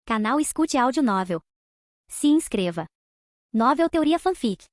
Canal Escute Áudio Novel. Se inscreva. Novel Teoria Fanfic.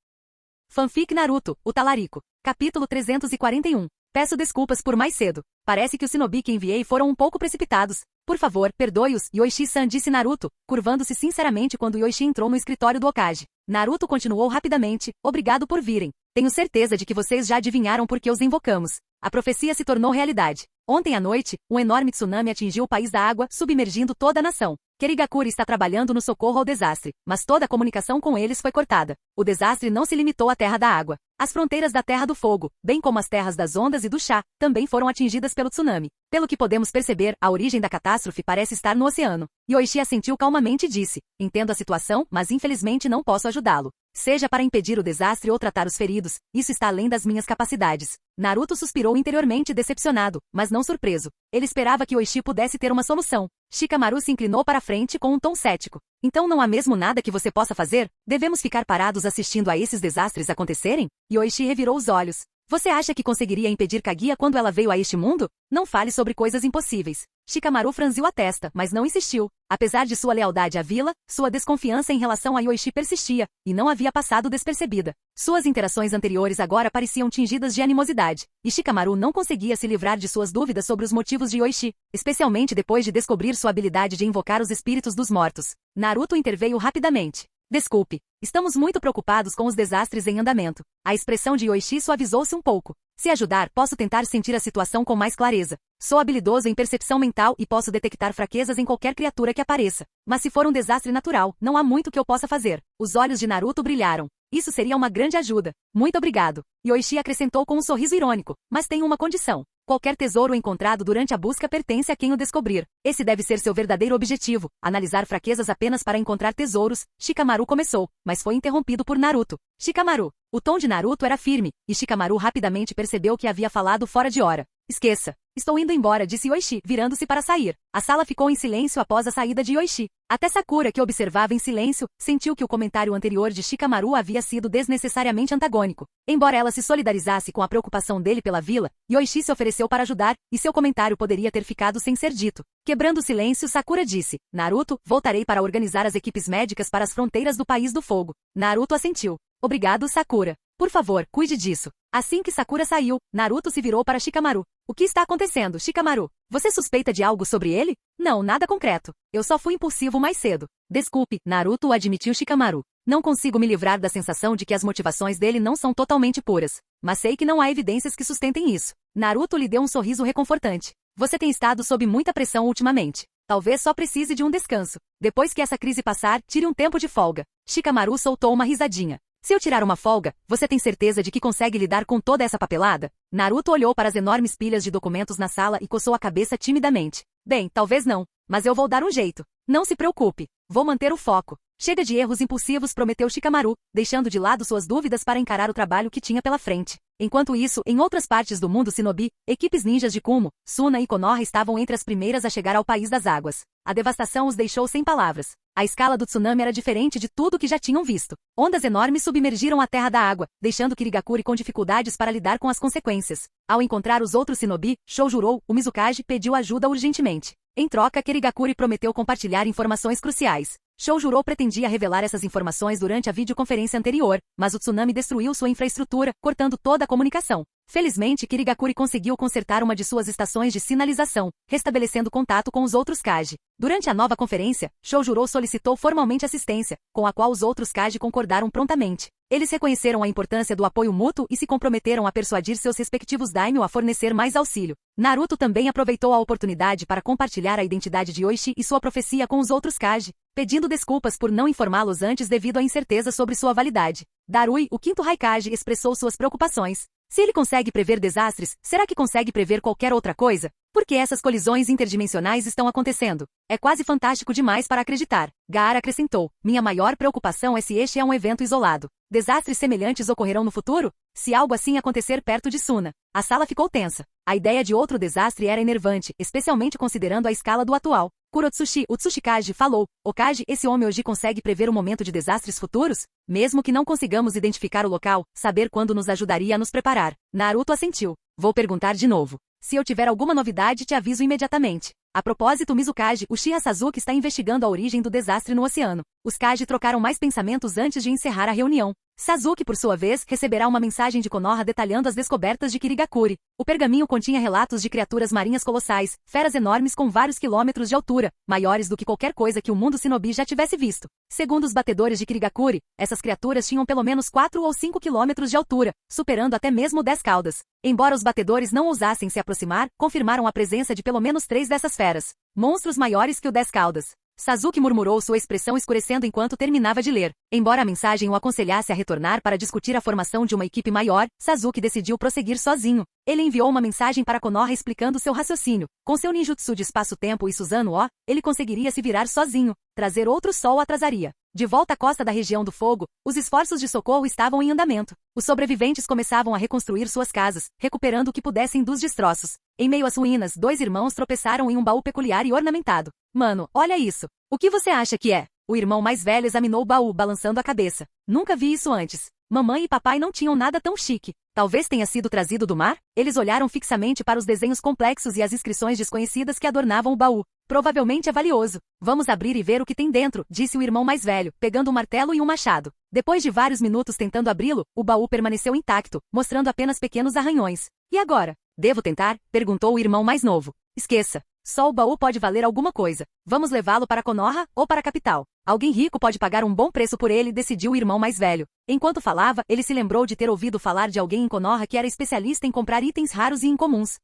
Fanfic Naruto, o Talarico. Capítulo 341. Peço desculpas por mais cedo. Parece que os shinobi que enviei foram um pouco precipitados. Por favor, perdoe-os, Yoichi-san, disse Naruto, curvando-se sinceramente quando Yoichi entrou no escritório do Hokage. Naruto continuou rapidamente, obrigado por virem. Tenho certeza de que vocês já adivinharam por que os invocamos. A profecia se tornou realidade. Ontem à noite, um enorme tsunami atingiu o país da água, submergindo toda a nação. Kirigakure está trabalhando no socorro ao desastre, mas toda a comunicação com eles foi cortada. O desastre não se limitou à Terra da Água. As fronteiras da Terra do Fogo, bem como as terras das ondas e do chá, também foram atingidas pelo tsunami. Pelo que podemos perceber, a origem da catástrofe parece estar no oceano. Yoichi assentiu calmamente e disse: entendo a situação, mas infelizmente não posso ajudá-lo. Seja para impedir o desastre ou tratar os feridos, isso está além das minhas capacidades. Naruto suspirou interiormente decepcionado, mas não surpreso. Ele esperava que Yoichi pudesse ter uma solução. Shikamaru se inclinou para a frente com um tom cético. Então não há mesmo nada que você possa fazer? Devemos ficar parados assistindo a esses desastres acontecerem? Yoichi revirou os olhos. Você acha que conseguiria impedir Kaguya quando ela veio a este mundo? Não fale sobre coisas impossíveis. Shikamaru franziu a testa, mas não insistiu. Apesar de sua lealdade à vila, sua desconfiança em relação a Yoichi persistia, e não havia passado despercebida. Suas interações anteriores agora pareciam tingidas de animosidade, e Shikamaru não conseguia se livrar de suas dúvidas sobre os motivos de Yoichi, especialmente depois de descobrir sua habilidade de invocar os espíritos dos mortos. Naruto interveio rapidamente. Desculpe, estamos muito preocupados com os desastres em andamento. A expressão de Yoichi suavizou-se um pouco. Se ajudar, posso tentar sentir a situação com mais clareza. Sou habilidoso em percepção mental e posso detectar fraquezas em qualquer criatura que apareça. Mas se for um desastre natural, não há muito que eu possa fazer. Os olhos de Naruto brilharam. Isso seria uma grande ajuda. Muito obrigado. Yoichi acrescentou com um sorriso irônico. Mas tenho uma condição. Qualquer tesouro encontrado durante a busca pertence a quem o descobrir. Esse deve ser seu verdadeiro objetivo. Analisar fraquezas apenas para encontrar tesouros. Shikamaru começou, mas foi interrompido por Naruto. Shikamaru. O tom de Naruto era firme, e Shikamaru rapidamente percebeu que havia falado fora de hora. Esqueça. Estou indo embora, disse Yoichi, virando-se para sair. A sala ficou em silêncio após a saída de Yoichi. Até Sakura, que observava em silêncio, sentiu que o comentário anterior de Shikamaru havia sido desnecessariamente antagônico. Embora ela se solidarizasse com a preocupação dele pela vila, Yoichi se ofereceu para ajudar, e seu comentário poderia ter ficado sem ser dito. Quebrando o silêncio, Sakura disse: Naruto, voltarei para organizar as equipes médicas para as fronteiras do País do Fogo. Naruto assentiu. Obrigado, Sakura. Por favor, cuide disso. Assim que Sakura saiu, Naruto se virou para Shikamaru. O que está acontecendo, Shikamaru? Você suspeita de algo sobre ele? Não, nada concreto. Eu só fui impulsivo mais cedo. Desculpe, Naruto, admitiu Shikamaru. Não consigo me livrar da sensação de que as motivações dele não são totalmente puras. Mas sei que não há evidências que sustentem isso. Naruto lhe deu um sorriso reconfortante. Você tem estado sob muita pressão ultimamente. Talvez só precise de um descanso. Depois que essa crise passar, tire um tempo de folga. Shikamaru soltou uma risadinha. Se eu tirar uma folga, você tem certeza de que consegue lidar com toda essa papelada? Naruto olhou para as enormes pilhas de documentos na sala e coçou a cabeça timidamente. Bem, talvez não, mas eu vou dar um jeito. Não se preocupe, vou manter o foco. Chega de erros impulsivos, prometeu Shikamaru, deixando de lado suas dúvidas para encarar o trabalho que tinha pela frente. Enquanto isso, em outras partes do mundo shinobi, equipes ninjas de Kumo, Suna e Konoha estavam entre as primeiras a chegar ao País das Águas. A devastação os deixou sem palavras. A escala do tsunami era diferente de tudo que já tinham visto. Ondas enormes submergiram a Terra da Água, deixando Kirigakure com dificuldades para lidar com as consequências. Ao encontrar os outros shinobi, Choujuro, o Mizukage, pediu ajuda urgentemente. Em troca, Kirigakure prometeu compartilhar informações cruciais. Choujuro pretendia revelar essas informações durante a videoconferência anterior, mas o tsunami destruiu sua infraestrutura, cortando toda a comunicação. Felizmente, Kirigakure conseguiu consertar uma de suas estações de sinalização, restabelecendo contato com os outros Kage. Durante a nova conferência, Choujuro solicitou formalmente assistência, com a qual os outros Kage concordaram prontamente. Eles reconheceram a importância do apoio mútuo e se comprometeram a persuadir seus respectivos daimyo a fornecer mais auxílio. Naruto também aproveitou a oportunidade para compartilhar a identidade de Yoichi e sua profecia com os outros Kage, pedindo desculpas por não informá-los antes devido à incerteza sobre sua validade. Darui, o quinto Raikage, expressou suas preocupações. Se ele consegue prever desastres, será que consegue prever qualquer outra coisa? Por que essas colisões interdimensionais estão acontecendo? É quase fantástico demais para acreditar. Gaara acrescentou. Minha maior preocupação é se este é um evento isolado. Desastres semelhantes ocorrerão no futuro? Se algo assim acontecer perto de Suna. A sala ficou tensa. A ideia de outro desastre era enervante, especialmente considerando a escala do atual. Kurotsushi, o Tsushikage, falou. Okage, esse homem hoje consegue prever o momento de desastres futuros? Mesmo que não consigamos identificar o local, saber quando nos ajudaria a nos preparar. Naruto assentiu. Vou perguntar de novo. Se eu tiver alguma novidade, te aviso imediatamente. A propósito, Mizukage, Uchiha Sasuke está investigando a origem do desastre no oceano. Os Kage trocaram mais pensamentos antes de encerrar a reunião. Sasuke, por sua vez, receberá uma mensagem de Konoha detalhando as descobertas de Kirigakuri. O pergaminho continha relatos de criaturas marinhas colossais, feras enormes com vários quilômetros de altura, maiores do que qualquer coisa que o mundo shinobi já tivesse visto. Segundo os batedores de Kirigakuri, essas criaturas tinham pelo menos 4 ou 5 quilômetros de altura, superando até mesmo 10 caudas. Embora os batedores não ousassem se aproximar, confirmaram a presença de pelo menos 3 dessas feras. Monstros maiores que o 10 caudas. Sasuke murmurou, sua expressão escurecendo enquanto terminava de ler. Embora a mensagem o aconselhasse a retornar para discutir a formação de uma equipe maior, Sasuke decidiu prosseguir sozinho. Ele enviou uma mensagem para Konoha explicando seu raciocínio. Com seu ninjutsu de espaço-tempo e Susanoo, ele conseguiria se virar sozinho. Trazer outro sol atrasaria. De volta à costa da região do fogo, os esforços de socorro estavam em andamento. Os sobreviventes começavam a reconstruir suas casas, recuperando o que pudessem dos destroços. Em meio às ruínas, 2 irmãos tropeçaram em um baú peculiar e ornamentado. Mano, olha isso. O que você acha que é? O irmão mais velho examinou o baú, balançando a cabeça. Nunca vi isso antes. Mamãe e papai não tinham nada tão chique. Talvez tenha sido trazido do mar? Eles olharam fixamente para os desenhos complexos e as inscrições desconhecidas que adornavam o baú. Provavelmente é valioso. Vamos abrir e ver o que tem dentro, disse o irmão mais velho, pegando um martelo e um machado. Depois de vários minutos tentando abri-lo, o baú permaneceu intacto, mostrando apenas pequenos arranhões. E agora? Devo tentar? Perguntou o irmão mais novo. Esqueça. Só o baú pode valer alguma coisa. Vamos levá-lo para Konoha ou para a capital. Alguém rico pode pagar um bom preço por ele, decidiu o irmão mais velho. Enquanto falava, ele se lembrou de ter ouvido falar de alguém em Konoha que era especialista em comprar itens raros e incomuns.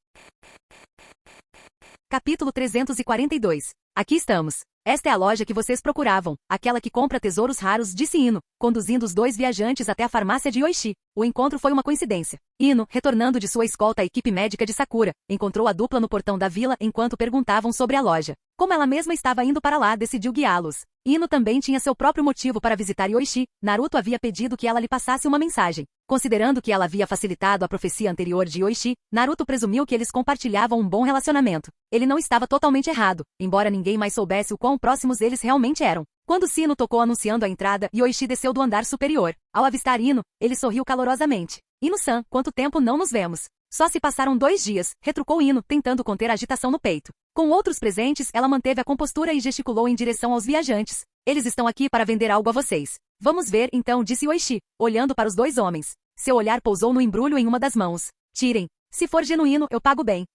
Capítulo 342. Aqui estamos. Esta é a loja que vocês procuravam, aquela que compra tesouros raros, disse Ino, conduzindo os 2 viajantes até a farmácia de Yoichi. O encontro foi uma coincidência. Ino, retornando de sua escolta à equipe médica de Sakura, encontrou a dupla no portão da vila enquanto perguntavam sobre a loja. Como ela mesma estava indo para lá, decidiu guiá-los. Ino também tinha seu próprio motivo para visitar Yoichi. Naruto havia pedido que ela lhe passasse uma mensagem. Considerando que ela havia facilitado a profecia anterior de Yoichi, Naruto presumiu que eles compartilhavam um bom relacionamento. Ele não estava totalmente errado, embora ninguém mais soubesse o quão próximos eles realmente eram. Quando o sino tocou anunciando a entrada, Yoichi desceu do andar superior. Ao avistar Ino, ele sorriu calorosamente. Ino-san, quanto tempo não nos vemos? Só se passaram 2 dias, retrucou Ino, tentando conter a agitação no peito. Com outros presentes, ela manteve a compostura e gesticulou em direção aos viajantes. Eles estão aqui para vender algo a vocês. Vamos ver, então, disse Yoichi, olhando para os 2 homens. Seu olhar pousou no embrulho em uma das mãos. Tirem. Se for genuíno, eu pago bem.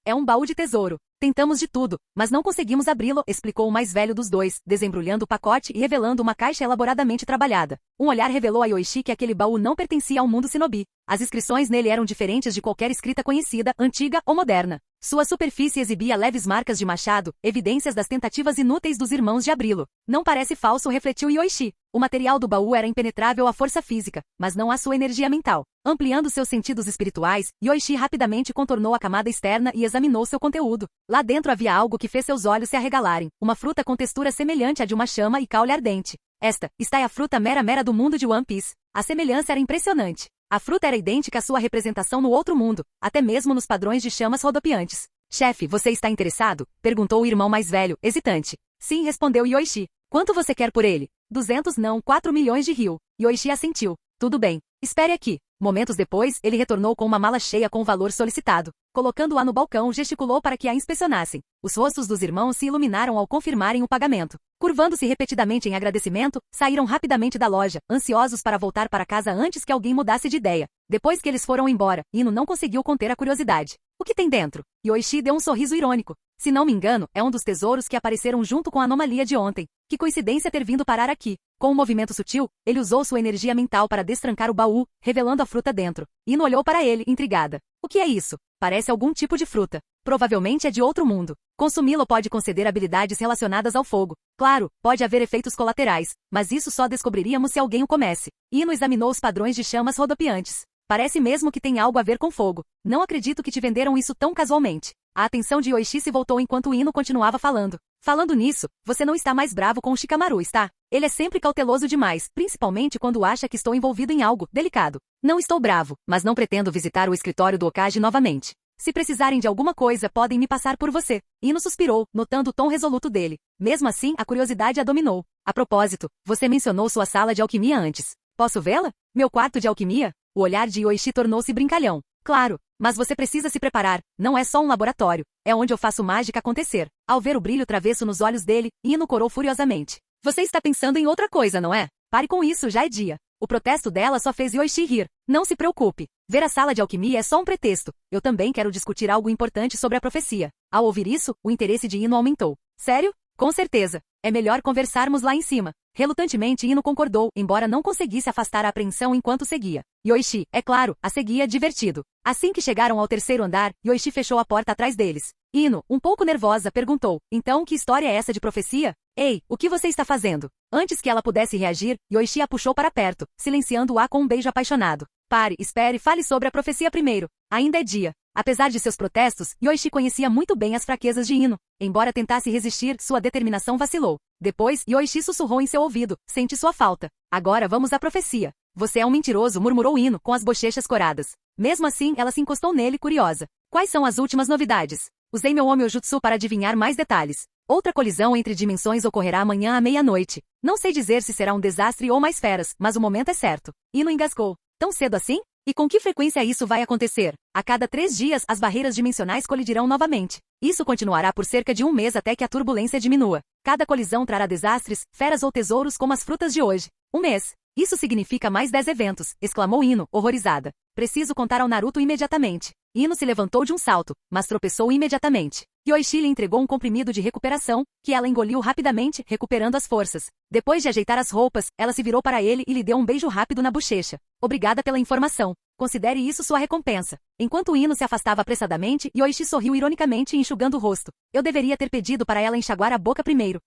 É um baú de tesouro. Tentamos de tudo, mas não conseguimos abri-lo, explicou o mais velho dos 2, desembrulhando o pacote e revelando uma caixa elaboradamente trabalhada. Um olhar revelou a Yoichi que aquele baú não pertencia ao mundo shinobi. As inscrições nele eram diferentes de qualquer escrita conhecida, antiga ou moderna. Sua superfície exibia leves marcas de machado, evidências das tentativas inúteis dos irmãos de abri-lo. Não parece falso, refletiu Yoichi. O material do baú era impenetrável à força física, mas não à sua energia mental. Ampliando seus sentidos espirituais, Yoichi rapidamente contornou a camada externa e examinou seu conteúdo. Lá dentro havia algo que fez seus olhos se arregalarem, uma fruta com textura semelhante à de uma chama e caule ardente. Esta é a fruta mera do mundo de One Piece. A semelhança era impressionante. A fruta era idêntica à sua representação no outro mundo, até mesmo nos padrões de chamas rodopiantes. Chefe, você está interessado? Perguntou o irmão mais velho, hesitante. Sim, respondeu Yoichi. Quanto você quer por ele? 200 não, 4 milhões de ryu. Yoichi assentiu. Tudo bem. Espere aqui. Momentos depois, ele retornou com uma mala cheia com o valor solicitado. Colocando-a no balcão, gesticulou para que a inspecionassem. Os rostos dos irmãos se iluminaram ao confirmarem o pagamento. Curvando-se repetidamente em agradecimento, saíram rapidamente da loja, ansiosos para voltar para casa antes que alguém mudasse de ideia. Depois que eles foram embora, Ino não conseguiu conter a curiosidade. O que tem dentro? Yoichi deu um sorriso irônico. Se não me engano, é um dos tesouros que apareceram junto com a anomalia de ontem. Que coincidência ter vindo parar aqui. Com um movimento sutil, ele usou sua energia mental para destrancar o baú, revelando a fruta dentro. Ino olhou para ele, intrigada. O que é isso? Parece algum tipo de fruta. Provavelmente é de outro mundo. Consumi-lo pode conceder habilidades relacionadas ao fogo. Claro, pode haver efeitos colaterais, mas isso só descobriríamos se alguém o comesse. Ino examinou os padrões de chamas rodopiantes. Parece mesmo que tem algo a ver com fogo. Não acredito que te venderam isso tão casualmente. A atenção de Yoichi se voltou enquanto Ino continuava falando. Falando nisso, você não está mais bravo com o Shikamaru, está? Ele é sempre cauteloso demais, principalmente quando acha que estou envolvido em algo delicado. Não estou bravo, mas não pretendo visitar o escritório do Hokage novamente. Se precisarem de alguma coisa, podem me passar por você. Ino suspirou, notando o tom resoluto dele. Mesmo assim, a curiosidade a dominou. A propósito, você mencionou sua sala de alquimia antes. Posso vê-la? Meu quarto de alquimia? O olhar de Yoichi tornou-se brincalhão. Claro, Mas você precisa se preparar, não é só um laboratório, é onde eu faço mágica acontecer. Ao ver o brilho travesso nos olhos dele, Ino corou furiosamente. Você está pensando em outra coisa, não é? Pare com isso, já é dia. O protesto dela só fez Yoichi rir. Não se preocupe. Ver a sala de alquimia é só um pretexto. Eu também quero discutir algo importante sobre a profecia. Ao ouvir isso, o interesse de Ino aumentou. Sério? Com certeza. É melhor conversarmos lá em cima. Relutantemente Ino concordou, embora não conseguisse afastar a apreensão enquanto seguia. Yoichi, é claro, a seguia divertido. Assim que chegaram ao terceiro andar, Yoichi fechou a porta atrás deles. Ino, um pouco nervosa, perguntou, então que história é essa de profecia? Ei, o que você está fazendo? Antes que ela pudesse reagir, Yoichi a puxou para perto, silenciando-a com um beijo apaixonado. Pare, espere, fale sobre a profecia primeiro. Ainda é dia. Apesar de seus protestos, Yoichi conhecia muito bem as fraquezas de Ino. Embora tentasse resistir, sua determinação vacilou. Depois, Yoichi sussurrou em seu ouvido, sente sua falta. Agora vamos à profecia. Você é um mentiroso, murmurou Ino, com as bochechas coradas. Mesmo assim, ela se encostou nele, curiosa. Quais são as últimas novidades? Usei meu Homyo-jutsu para adivinhar mais detalhes. Outra colisão entre dimensões ocorrerá amanhã à meia-noite. Não sei dizer se será um desastre ou mais feras, mas o momento é certo. Ino engasgou. Tão cedo assim? E com que frequência isso vai acontecer? A cada 3 dias, as barreiras dimensionais colidirão novamente. Isso continuará por cerca de 1 mês até que a turbulência diminua. Cada colisão trará desastres, feras ou tesouros como as frutas de hoje. 1 mês. Isso significa mais 10 eventos, exclamou Ino, horrorizada. Preciso contar ao Naruto imediatamente. Ino se levantou de um salto, mas tropeçou imediatamente. Yoichi lhe entregou um comprimido de recuperação, que ela engoliu rapidamente, recuperando as forças. Depois de ajeitar as roupas, ela se virou para ele e lhe deu um beijo rápido na bochecha. Obrigada pela informação. Considere isso sua recompensa. Enquanto Ino se afastava apressadamente, Yoichi sorriu ironicamente enxugando o rosto. Eu deveria ter pedido para ela enxaguar a boca primeiro.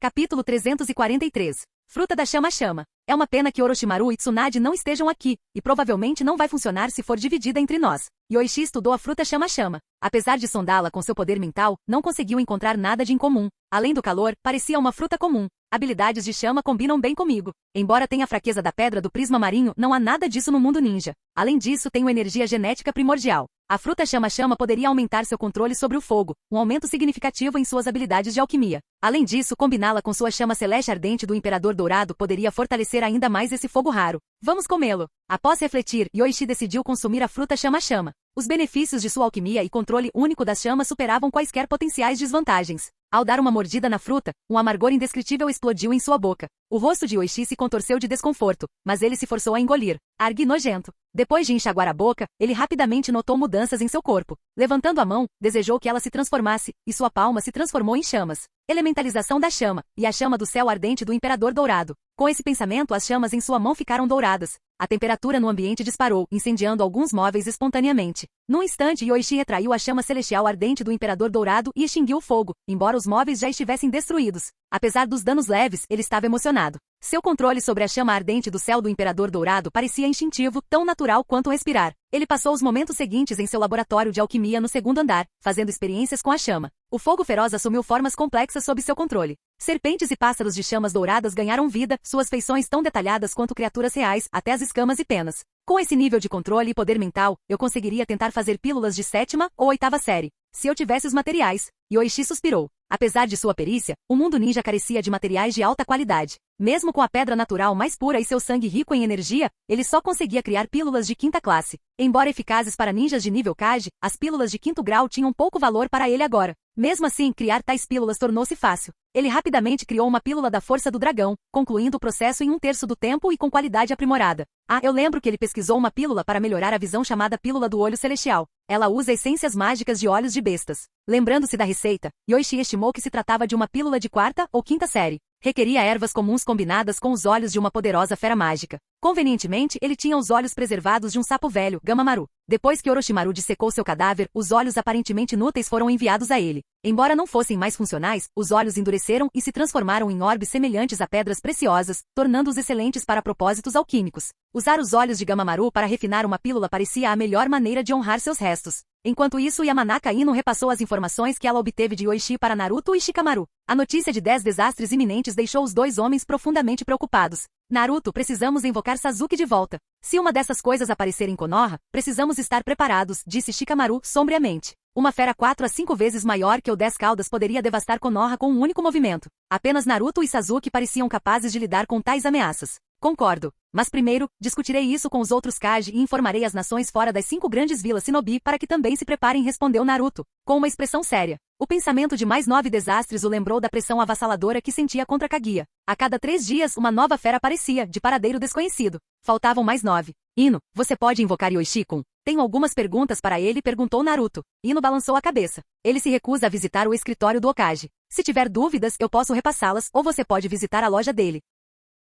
Capítulo 343. Fruta da chama-chama. É uma pena que Orochimaru e Tsunade não estejam aqui, e provavelmente não vai funcionar se for dividida entre nós. Yoichi estudou a fruta chama-chama. Apesar de sondá-la com seu poder mental, não conseguiu encontrar nada de incomum. Além do calor, parecia uma fruta comum. Habilidades de chama combinam bem comigo. Embora tenha a fraqueza da pedra do prisma marinho, não há nada disso no mundo ninja. Além disso, tenho energia genética primordial. A fruta chama-chama poderia aumentar seu controle sobre o fogo, um aumento significativo em suas habilidades de alquimia. Além disso, combiná-la com sua chama celeste ardente do Imperador Dourado poderia fortalecer ainda mais esse fogo raro. Vamos comê-lo. Após refletir, Yoichi decidiu consumir a fruta chama-chama. Os benefícios de sua alquimia e controle único das chamas superavam quaisquer potenciais desvantagens. Ao dar uma mordida na fruta, um amargor indescritível explodiu em sua boca. O rosto de Yoichi se contorceu de desconforto, mas ele se forçou a engolir. Argue nojento. Depois de enxaguar a boca, ele rapidamente notou mudanças em seu corpo. Levantando a mão, desejou que ela se transformasse, e sua palma se transformou em chamas. Elementalização da chama, e a chama do céu ardente do Imperador Dourado. Com esse pensamento, as chamas em sua mão ficaram douradas. A temperatura no ambiente disparou, incendiando alguns móveis espontaneamente. Num instante, Yoichi retraiu a chama celestial ardente do Imperador Dourado e extinguiu o fogo, embora os móveis já estivessem destruídos. Apesar dos danos leves, ele estava emocionado. Seu controle sobre a chama ardente do céu do Imperador Dourado parecia instintivo, tão natural quanto respirar. Ele passou os momentos seguintes em seu laboratório de alquimia no 2º andar, fazendo experiências com a chama. O fogo feroz assumiu formas complexas sob seu controle. Serpentes e pássaros de chamas douradas ganharam vida, suas feições tão detalhadas quanto criaturas reais, até as escamas e penas. Com esse nível de controle e poder mental, eu conseguiria tentar fazer pílulas de 7ª ou 8ª série. Se eu tivesse os materiais. Yoichi suspirou. Apesar de sua perícia, o mundo ninja carecia de materiais de alta qualidade. Mesmo com a pedra natural mais pura e seu sangue rico em energia, ele só conseguia criar pílulas de 5ª classe. Embora eficazes para ninjas de nível Kage, as pílulas de 5º grau tinham pouco valor para ele agora. Mesmo assim, criar tais pílulas tornou-se fácil. Ele rapidamente criou uma pílula da força do dragão, concluindo o processo em 1/3 do tempo e com qualidade aprimorada. Eu lembro que ele pesquisou uma pílula para melhorar a visão chamada pílula do olho celestial. Ela usa essências mágicas de olhos de bestas. Lembrando-se da receita, Yoichi estimou que se tratava de uma pílula de 4ª ou 5ª série. Requeria ervas comuns combinadas com os olhos de uma poderosa fera mágica. Convenientemente, ele tinha os olhos preservados de um sapo velho, Gamamaru. Depois que Orochimaru dissecou seu cadáver, os olhos aparentemente inúteis foram enviados a ele. Embora não fossem mais funcionais, os olhos endureceram e se transformaram em orbes semelhantes a pedras preciosas, tornando-os excelentes para propósitos alquímicos. Usar os olhos de Gamamaru para refinar uma pílula parecia a melhor maneira de honrar seus restos. Enquanto isso, Yamanaka Ino repassou as informações que ela obteve de Yoichi para Naruto e Shikamaru. A notícia de 10 desastres iminentes deixou os 2 homens profundamente preocupados. Naruto, precisamos invocar Sasuke de volta. Se uma dessas coisas aparecer em Konoha, precisamos estar preparados, disse Shikamaru sombriamente. Uma fera 4 a 5 vezes maior que o 10 caudas poderia devastar Konoha com um único movimento. Apenas Naruto e Sasuke pareciam capazes de lidar com tais ameaças. Concordo. Mas primeiro, discutirei isso com os outros Kage e informarei as nações fora das 5 grandes vilas Shinobi para que também se preparem, respondeu Naruto, com uma expressão séria. O pensamento de mais 9 desastres o lembrou da pressão avassaladora que sentia contra Kaguya. A cada 3 dias uma nova fera aparecia, de paradeiro desconhecido. Faltavam mais 9. Ino, você pode invocar Yoichi-kun? Tenho algumas perguntas para ele, perguntou Naruto. Ino balançou a cabeça. Ele se recusa a visitar o escritório do Hokage. Se tiver dúvidas, eu posso repassá-las, ou você pode visitar a loja dele.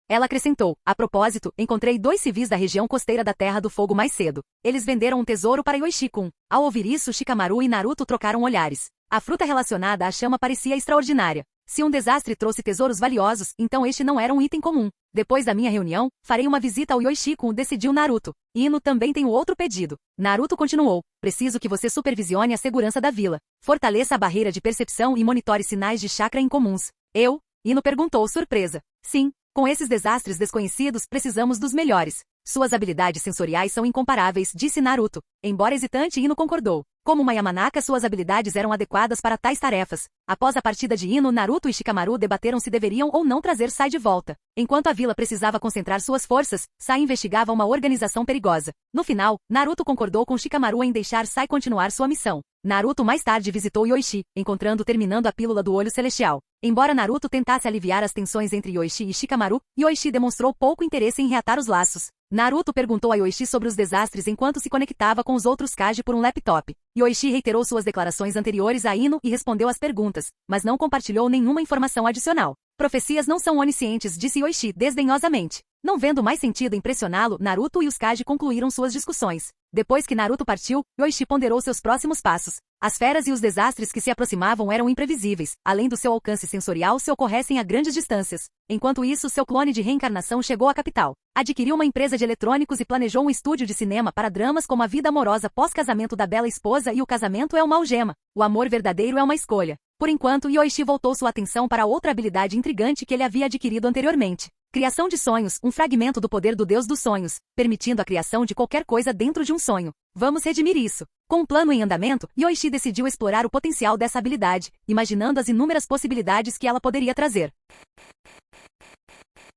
Ela acrescentou, a propósito, encontrei 2 civis da região costeira da Terra do Fogo mais cedo. Eles venderam um tesouro para Yoichi-kun. Ao ouvir isso, Shikamaru e Naruto trocaram olhares. A fruta relacionada à chama parecia extraordinária. Se um desastre trouxe tesouros valiosos, então este não era um item comum. Depois da minha reunião, farei uma visita ao Yoichi-kun, decidiu Naruto. Ino, também tenho outro pedido. Naruto continuou. Preciso que você supervisione a segurança da vila. Fortaleça a barreira de percepção e monitore sinais de chakra incomuns. Eu? Ino perguntou, surpresa. Sim. Com esses desastres desconhecidos, precisamos dos melhores. Suas habilidades sensoriais são incomparáveis, disse Naruto. Embora hesitante, Ino concordou. Como uma Yamanaka, suas habilidades eram adequadas para tais tarefas. Após a partida de Ino, Naruto e Shikamaru debateram se deveriam ou não trazer Sai de volta. Enquanto a vila precisava concentrar suas forças, Sai investigava uma organização perigosa. No final, Naruto concordou com Shikamaru em deixar Sai continuar sua missão. Naruto mais tarde visitou Yoichi, encontrando terminando a pílula do olho celestial. Embora Naruto tentasse aliviar as tensões entre Yoichi e Shikamaru, Yoichi demonstrou pouco interesse em reatar os laços. Naruto perguntou a Yoichi sobre os desastres enquanto se conectava com os outros Kage por um laptop. Yoichi reiterou suas declarações anteriores a Ino e respondeu às perguntas, mas não compartilhou nenhuma informação adicional. Profecias não são oniscientes, disse Yoichi desdenhosamente. Não vendo mais sentido em pressioná-lo, Naruto e os Kage concluíram suas discussões. Depois que Naruto partiu, Yoichi ponderou seus próximos passos. As feras e os desastres que se aproximavam eram imprevisíveis, além do seu alcance sensorial se ocorressem a grandes distâncias. Enquanto isso, seu clone de reencarnação chegou à capital. Adquiriu uma empresa de eletrônicos e planejou um estúdio de cinema para dramas como a vida amorosa pós-casamento da bela esposa e o casamento é uma algema. O amor verdadeiro é uma escolha. Por enquanto, Yoichi voltou sua atenção para outra habilidade intrigante que ele havia adquirido anteriormente. Criação de sonhos, um fragmento do poder do Deus dos sonhos, permitindo a criação de qualquer coisa dentro de um sonho. Vamos redimir isso. Com um plano em andamento, Yoichi decidiu explorar o potencial dessa habilidade, imaginando as inúmeras possibilidades que ela poderia trazer.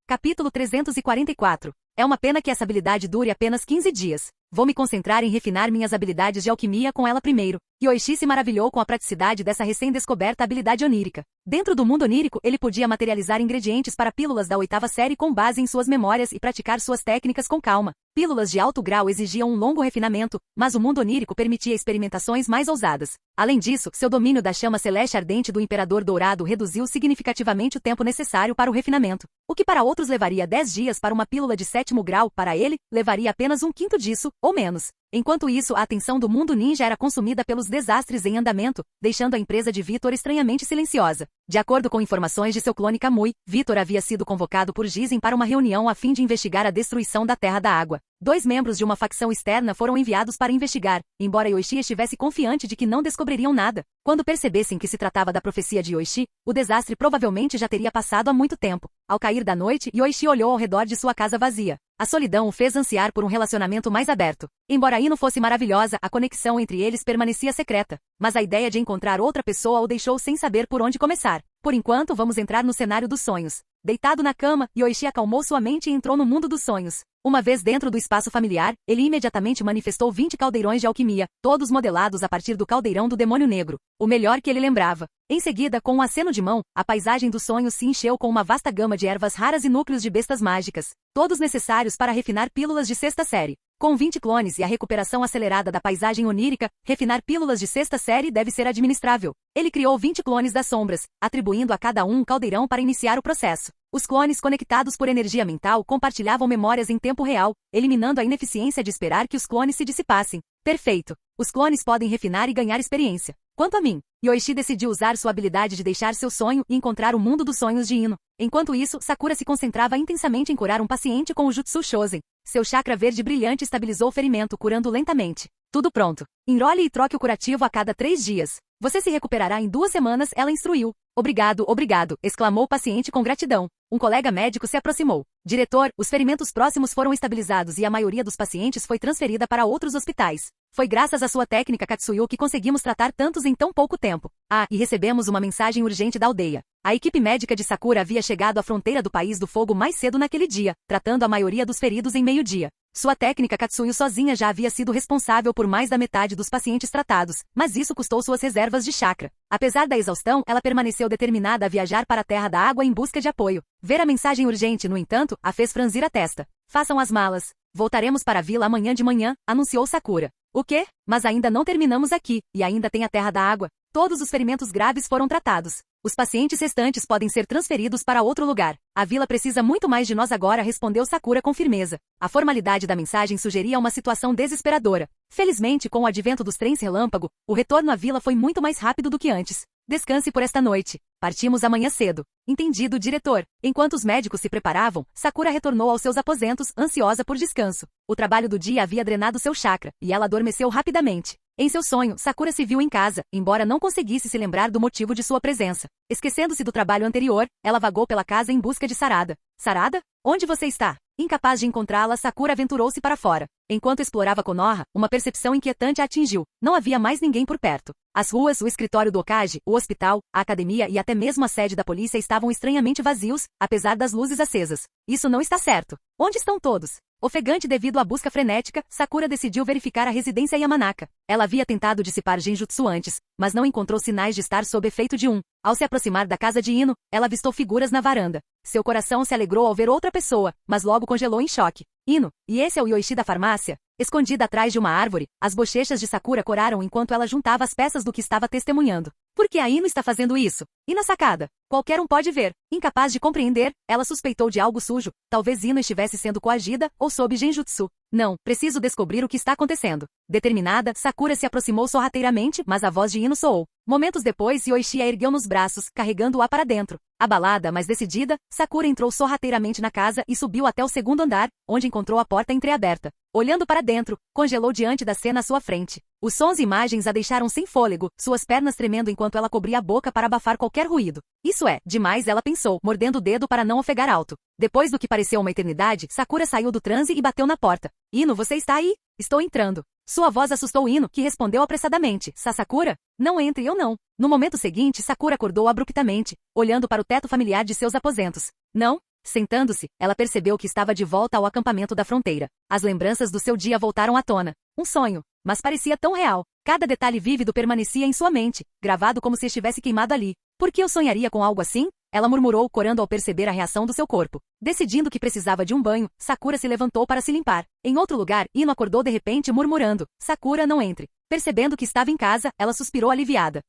Capítulo 344. É uma pena que essa habilidade dure apenas 15 dias. Vou me concentrar em refinar minhas habilidades de alquimia com ela primeiro. Yoichi se maravilhou com a praticidade dessa recém-descoberta habilidade onírica. Dentro do mundo onírico, ele podia materializar ingredientes para pílulas da 8ª série com base em suas memórias e praticar suas técnicas com calma. Pílulas de alto grau exigiam um longo refinamento, mas o mundo onírico permitia experimentações mais ousadas. Além disso, seu domínio da chama celeste ardente do Imperador Dourado reduziu significativamente o tempo necessário para o refinamento. O que para outros levaria 10 dias para uma pílula de 7º grau, para ele, levaria apenas um quinto disso, ou menos. Enquanto isso, a atenção do mundo ninja era consumida pelos desastres em andamento, deixando a empresa de Vitor estranhamente silenciosa. De acordo com informações de seu clone Kamui, Vitor havia sido convocado por Jizen para uma reunião a fim de investigar a destruição da Terra da Água. 2 membros de uma facção externa foram enviados para investigar, embora Yoichi estivesse confiante de que não descobririam nada. Quando percebessem que se tratava da profecia de Yoichi, o desastre provavelmente já teria passado há muito tempo. Ao cair da noite, Yoichi olhou ao redor de sua casa vazia. A solidão o fez ansiar por um relacionamento mais aberto. Embora Ino fosse maravilhosa, a conexão entre eles permanecia secreta. Mas a ideia de encontrar outra pessoa o deixou sem saber por onde começar. Por enquanto, vamos entrar no cenário dos sonhos. Deitado na cama, Yoichi acalmou sua mente e entrou no mundo dos sonhos. Uma vez dentro do espaço familiar, ele imediatamente manifestou 20 caldeirões de alquimia, todos modelados a partir do caldeirão do demônio negro, o melhor que ele lembrava. Em seguida, com um aceno de mão, a paisagem dos sonhos se encheu com uma vasta gama de ervas raras e núcleos de bestas mágicas, todos necessários para refinar pílulas de 6ª série. Com 20 clones e a recuperação acelerada da paisagem onírica, refinar pílulas de 6ª série deve ser administrável. Ele criou 20 clones das sombras, atribuindo a cada um caldeirão para iniciar o processo. Os clones conectados por energia mental compartilhavam memórias em tempo real, eliminando a ineficiência de esperar que os clones se dissipassem. Perfeito. Os clones podem refinar e ganhar experiência. Quanto a mim, Yoichi decidiu usar sua habilidade de deixar seu sonho e encontrar o mundo dos sonhos de Ino. Enquanto isso, Sakura se concentrava intensamente em curar um paciente com o Jutsu Shosen. Seu chakra verde brilhante estabilizou o ferimento, curando lentamente. Tudo pronto. Enrole e troque o curativo a cada 3 dias. Você se recuperará em 2 semanas, ela instruiu. Obrigado, obrigado, exclamou o paciente com gratidão. Um colega médico se aproximou. Diretor, os ferimentos próximos foram estabilizados e a maioria dos pacientes foi transferida para outros hospitais. Foi graças à sua técnica Katsuyu que conseguimos tratar tantos em tão pouco tempo. Ah, e recebemos uma mensagem urgente da aldeia. A equipe médica de Sakura havia chegado à fronteira do país do fogo mais cedo naquele dia, tratando a maioria dos feridos em meio-dia. Sua técnica Katsuyo sozinha já havia sido responsável por mais da metade dos pacientes tratados, mas isso custou suas reservas de chakra. Apesar da exaustão, ela permaneceu determinada a viajar para a Terra da Água em busca de apoio. Ver a mensagem urgente, no entanto, a fez franzir a testa. Façam as malas. Voltaremos para a vila amanhã de manhã, anunciou Sakura. O quê? Mas ainda não terminamos aqui, e ainda tem a Terra da Água. Todos os ferimentos graves foram tratados. Os pacientes restantes podem ser transferidos para outro lugar. A vila precisa muito mais de nós agora, respondeu Sakura com firmeza. A formalidade da mensagem sugeria uma situação desesperadora. Felizmente, com o advento dos trens relâmpago, o retorno à vila foi muito mais rápido do que antes. Descanse por esta noite. Partimos amanhã cedo. Entendido, diretor. Enquanto os médicos se preparavam, Sakura retornou aos seus aposentos, ansiosa por descanso. O trabalho do dia havia drenado seu chakra, e ela adormeceu rapidamente. Em seu sonho, Sakura se viu em casa, embora não conseguisse se lembrar do motivo de sua presença. Esquecendo-se do trabalho anterior, ela vagou pela casa em busca de Sarada. Sarada? Onde você está? Incapaz de encontrá-la, Sakura aventurou-se para fora. Enquanto explorava Konoha, uma percepção inquietante a atingiu. Não havia mais ninguém por perto. As ruas, o escritório do Okage, o hospital, a academia e até mesmo a sede da polícia estavam estranhamente vazios, apesar das luzes acesas. Isso não está certo. Onde estão todos? Ofegante devido à busca frenética, Sakura decidiu verificar a residência Yamanaka. Ela havia tentado dissipar genjutsu antes, mas não encontrou sinais de estar sob efeito de um. Ao se aproximar da casa de Ino, ela avistou figuras na varanda. Seu coração se alegrou ao ver outra pessoa, mas logo congelou em choque. Ino, e esse é o Yoichi da farmácia? Escondida atrás de uma árvore, as bochechas de Sakura coraram enquanto ela juntava as peças do que estava testemunhando. Por que a Ino está fazendo isso? E na sacada? Qualquer um pode ver. Incapaz de compreender, ela suspeitou de algo sujo. Talvez Ino estivesse sendo coagida ou sob genjutsu. Não, preciso descobrir o que está acontecendo. Determinada, Sakura se aproximou sorrateiramente, mas a voz de Ino soou. Momentos depois, Yoichi a ergueu nos braços, carregando-a para dentro. Abalada, mas decidida, Sakura entrou sorrateiramente na casa e subiu até o segundo andar, onde encontrou a porta entreaberta. Olhando para dentro, congelou diante da cena à sua frente. Os sons e imagens a deixaram sem fôlego, suas pernas tremendo enquanto ela cobria a boca para abafar qualquer ruído. Isso é, demais, ela pensou, mordendo o dedo para não ofegar alto. Depois do que pareceu uma eternidade, Sakura saiu do transe e bateu na porta. Ino, você está aí? Estou entrando. Sua voz assustou Ino, que respondeu apressadamente. Sakura? Não entre, eu não. No momento seguinte, Sakura acordou abruptamente, olhando para o teto familiar de seus aposentos. Não? Sentando-se, ela percebeu que estava de volta ao acampamento da fronteira. As lembranças do seu dia voltaram à tona. Um sonho, mas parecia tão real. Cada detalhe vívido permanecia em sua mente, gravado como se estivesse queimado ali. Por que eu sonharia com algo assim? Ela murmurou, corando ao perceber a reação do seu corpo. Decidindo que precisava de um banho, Sakura se levantou para se limpar. Em outro lugar, Ino acordou de repente murmurando. Sakura, não entre. Percebendo que estava em casa, ela suspirou aliviada.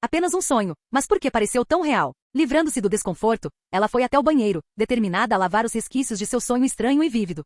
Apenas um sonho, mas por que pareceu tão real? Livrando-se do desconforto, ela foi até o banheiro, determinada a lavar os resquícios de seu sonho estranho e vívido.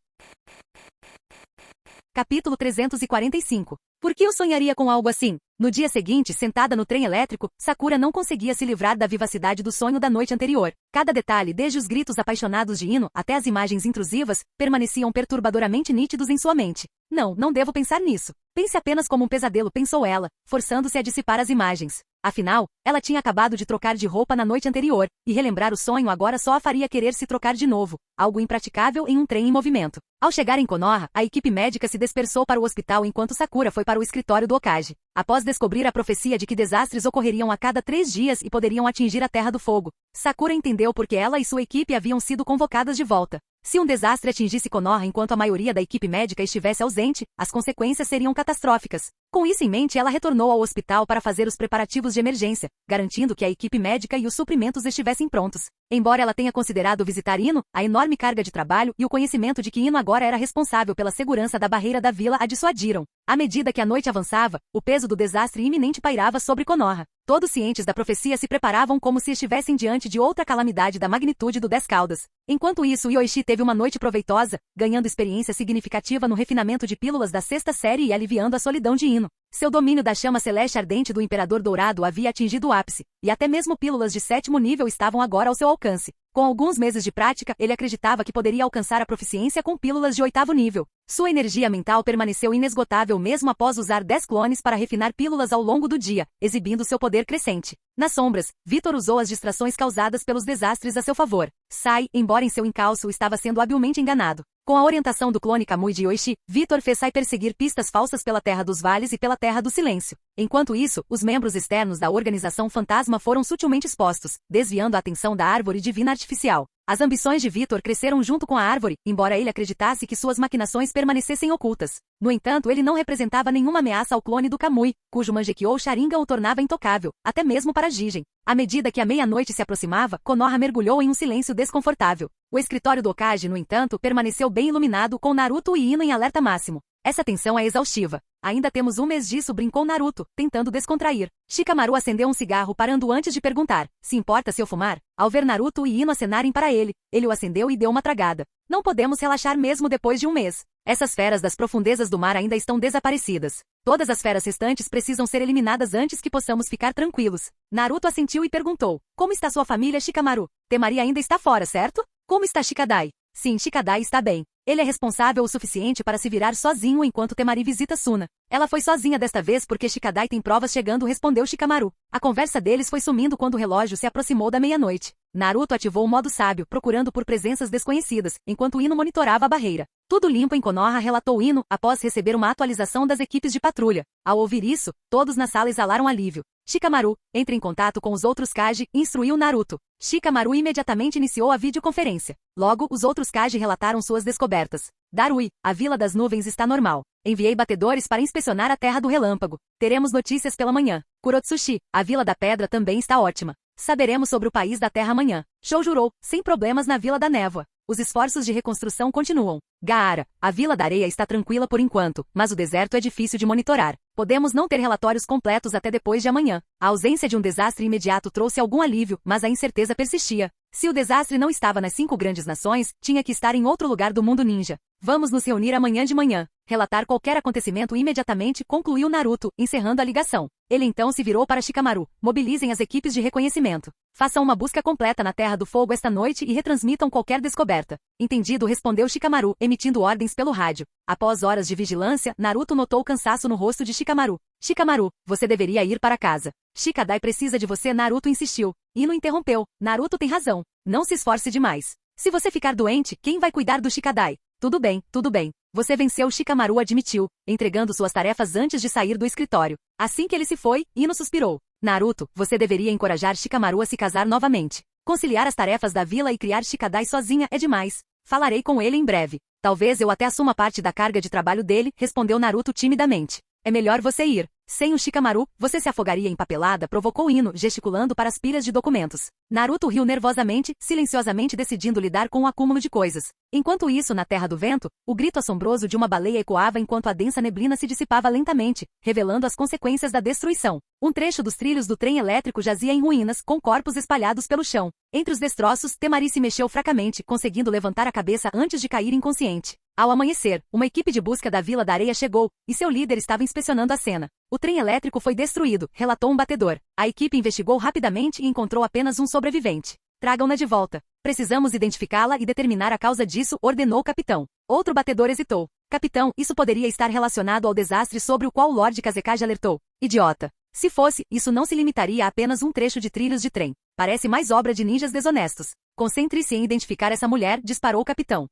Capítulo 345. Por que eu sonharia com algo assim? No dia seguinte, sentada no trem elétrico, Sakura não conseguia se livrar da vivacidade do sonho da noite anterior. Cada detalhe, desde os gritos apaixonados de Ino até as imagens intrusivas, permaneciam perturbadoramente nítidos em sua mente. Não devo pensar nisso. Pense apenas como um pesadelo, pensou ela, forçando-se a dissipar as imagens. Afinal, ela tinha acabado de trocar de roupa na noite anterior, e relembrar o sonho agora só a faria querer se trocar de novo, algo impraticável em um trem em movimento. Ao chegar em Konoha, a equipe médica se dispersou para o hospital enquanto Sakura foi para o escritório do Okage. Após descobrir a profecia de que desastres ocorreriam a cada 3 dias e poderiam atingir a Terra do Fogo, Sakura entendeu por que ela e sua equipe haviam sido convocadas de volta. Se um desastre atingisse Konoha enquanto a maioria da equipe médica estivesse ausente, as consequências seriam catastróficas. Com isso em mente, ela retornou ao hospital para fazer os preparativos de emergência, garantindo que a equipe médica e os suprimentos estivessem prontos. Embora ela tenha considerado visitar Ino, a enorme carga de trabalho e o conhecimento de que Ino agora era responsável pela segurança da barreira da vila a dissuadiram. À medida que a noite avançava, o peso do desastre iminente pairava sobre Konoha. Todos cientes da profecia se preparavam como se estivessem diante de outra calamidade da magnitude do 10 caudas. Enquanto isso, Yoichi teve uma noite proveitosa, ganhando experiência significativa no refinamento de pílulas da 6ª série e aliviando a solidão de Ino. Seu domínio da chama celeste ardente do Imperador Dourado havia atingido o ápice, e até mesmo pílulas de 7º nível estavam agora ao seu alcance. Com alguns meses de prática, ele acreditava que poderia alcançar a proficiência com pílulas de 8º nível. Sua energia mental permaneceu inesgotável mesmo após usar 10 clones para refinar pílulas ao longo do dia, exibindo seu poder crescente. Nas sombras, Vitor usou as distrações causadas pelos desastres a seu favor. Sai, embora em seu encalço estava sendo habilmente enganado. Com a orientação do clone Kamui de Yoichi, Vitor fez Sai perseguir pistas falsas pela Terra dos Vales e pela Terra do Silêncio. Enquanto isso, os membros externos da organização fantasma foram sutilmente expostos, desviando a atenção da árvore divina artificial. As ambições de Vitor cresceram junto com a árvore, embora ele acreditasse que suas maquinações permanecessem ocultas. No entanto, ele não representava nenhuma ameaça ao clone do Kamui, cujo Mangekyou Sharingan o tornava intocável, até mesmo para Jigen. À medida que a meia-noite se aproximava, Konoha mergulhou em um silêncio desconfortável. O escritório do Hokage, no entanto, permaneceu bem iluminado com Naruto e Ino em alerta máximo. Essa tensão é exaustiva. Ainda temos um mês disso, brincou Naruto, tentando descontrair. Shikamaru acendeu um cigarro parando antes de perguntar, se importa se eu fumar? Ao ver Naruto e Ino acenarem para ele o acendeu e deu uma tragada. Não podemos relaxar mesmo depois de um mês. Essas feras das profundezas do mar ainda estão desaparecidas. Todas as feras restantes precisam ser eliminadas antes que possamos ficar tranquilos. Naruto assentiu e perguntou, como está sua família, Shikamaru? Temari ainda está fora, certo? Como está Shikadai? Sim, Shikadai está bem. Ele é responsável o suficiente para se virar sozinho enquanto Temari visita Suna. Ela foi sozinha desta vez porque Shikadai tem provas chegando, respondeu Shikamaru. A conversa deles foi sumindo quando o relógio se aproximou da meia-noite. Naruto ativou o modo sábio, procurando por presenças desconhecidas, enquanto Ino monitorava a barreira. Tudo limpo em Konoha, relatou Ino, após receber uma atualização das equipes de patrulha. Ao ouvir isso, todos na sala exalaram alívio. Shikamaru, entre em contato com os outros Kage e instruiu Naruto. Shikamaru imediatamente iniciou a videoconferência. Logo, os outros Kage relataram suas descobertas. Darui, a Vila das Nuvens está normal. Enviei batedores para inspecionar a Terra do Relâmpago. Teremos notícias pela manhã. Kurotsushi, a Vila da Pedra também está ótima. Saberemos sobre o País da Terra amanhã. Shoujuro, sem problemas na Vila da Névoa. Os esforços de reconstrução continuam. Gaara, a Vila da Areia está tranquila por enquanto, mas o deserto é difícil de monitorar. Podemos não ter relatórios completos até depois de amanhã. A ausência de um desastre imediato trouxe algum alívio, mas a incerteza persistia. Se o desastre não estava nas 5 grandes nações, tinha que estar em outro lugar do mundo ninja. Vamos nos reunir amanhã de manhã. Relatar qualquer acontecimento imediatamente, concluiu Naruto, encerrando a ligação. Ele então se virou para Shikamaru. Mobilizem as equipes de reconhecimento. Façam uma busca completa na Terra do Fogo esta noite e retransmitam qualquer descoberta. Entendido, respondeu Shikamaru, emitindo ordens pelo rádio. Após horas de vigilância, Naruto notou o cansaço no rosto de Shikamaru. Shikamaru, você deveria ir para casa. Shikadai precisa de você, Naruto insistiu. Ino interrompeu. Naruto tem razão. Não se esforce demais. Se você ficar doente, quem vai cuidar do Shikadai? Tudo bem, tudo bem. Você venceu, Shikamaru admitiu, entregando suas tarefas antes de sair do escritório. Assim que ele se foi, Ino suspirou. Naruto, você deveria encorajar Shikamaru a se casar novamente. Conciliar as tarefas da vila e criar Shikadai sozinha é demais. Falarei com ele em breve. Talvez eu até assuma parte da carga de trabalho dele, respondeu Naruto timidamente. É melhor você ir. Sem o Shikamaru, você se afogaria em papelada, provocou Ino, gesticulando para as pilhas de documentos. Naruto riu nervosamente, silenciosamente decidindo lidar com o acúmulo de coisas. Enquanto isso, na Terra do Vento, o grito assombroso de uma baleia ecoava enquanto a densa neblina se dissipava lentamente, revelando as consequências da destruição. Um trecho dos trilhos do trem elétrico jazia em ruínas, com corpos espalhados pelo chão. Entre os destroços, Temari se mexeu fracamente, conseguindo levantar a cabeça antes de cair inconsciente. Ao amanhecer, uma equipe de busca da Vila da Areia chegou, e seu líder estava inspecionando a cena. O trem elétrico foi destruído, relatou um batedor. A equipe investigou rapidamente e encontrou apenas um sobrevivente. Tragam-na de volta. Precisamos identificá-la e determinar a causa disso, ordenou o capitão. Outro batedor hesitou. Capitão, isso poderia estar relacionado ao desastre sobre o qual o Lord Kazekage alertou. Idiota. Se fosse, isso não se limitaria a apenas um trecho de trilhos de trem. Parece mais obra de ninjas desonestos. Concentre-se em identificar essa mulher, disparou o capitão.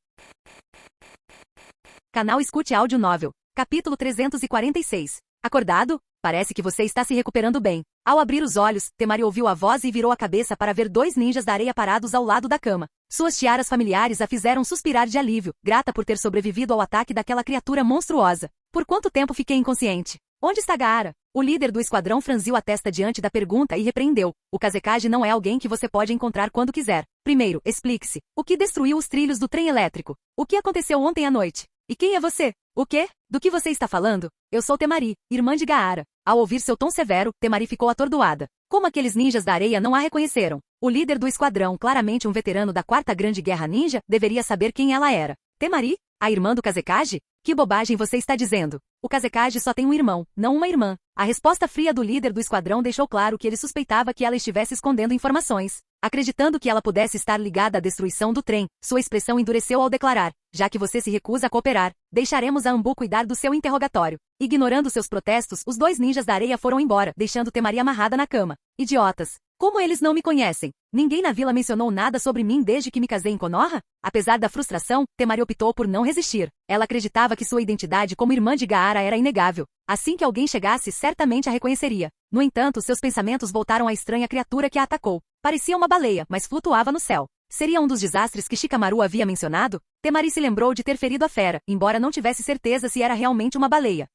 Canal Escute Áudio Novel. Capítulo 346. Acordado? Parece que você está se recuperando bem. Ao abrir os olhos, Temari ouviu a voz e virou a cabeça para ver 2 ninjas da areia parados ao lado da cama. Suas tiaras familiares a fizeram suspirar de alívio, grata por ter sobrevivido ao ataque daquela criatura monstruosa. Por quanto tempo fiquei inconsciente? Onde está Gaara? O líder do esquadrão franziu a testa diante da pergunta e repreendeu. O Kazekage não é alguém que você pode encontrar quando quiser. Primeiro, explique-se. O que destruiu os trilhos do trem elétrico? O que aconteceu ontem à noite? E quem é você? O quê? Do que você está falando? Eu sou Temari, irmã de Gaara. Ao ouvir seu tom severo, Temari ficou atordoada. Como aqueles ninjas da areia não a reconheceram? O líder do esquadrão, claramente um veterano da 4ª Grande Guerra Ninja, deveria saber quem ela era. Temari? A irmã do Kazekage? Que bobagem você está dizendo? O Kazekage só tem um irmão, não uma irmã. A resposta fria do líder do esquadrão deixou claro que ele suspeitava que ela estivesse escondendo informações. Acreditando que ela pudesse estar ligada à destruição do trem, sua expressão endureceu ao declarar: já que você se recusa a cooperar, deixaremos a Ambu cuidar do seu interrogatório. Ignorando seus protestos, os 2 ninjas da areia foram embora, deixando Temari amarrada na cama. Idiotas! Como eles não me conhecem? Ninguém na vila mencionou nada sobre mim desde que me casei em Konoha? Apesar da frustração, Temari optou por não resistir. Ela acreditava que sua identidade como irmã de Gaara era inegável. Assim que alguém chegasse, certamente a reconheceria. No entanto, seus pensamentos voltaram à estranha criatura que a atacou. Parecia uma baleia, mas flutuava no céu. Seria um dos desastres que Shikamaru havia mencionado? Temari se lembrou de ter ferido a fera, embora não tivesse certeza se era realmente uma baleia.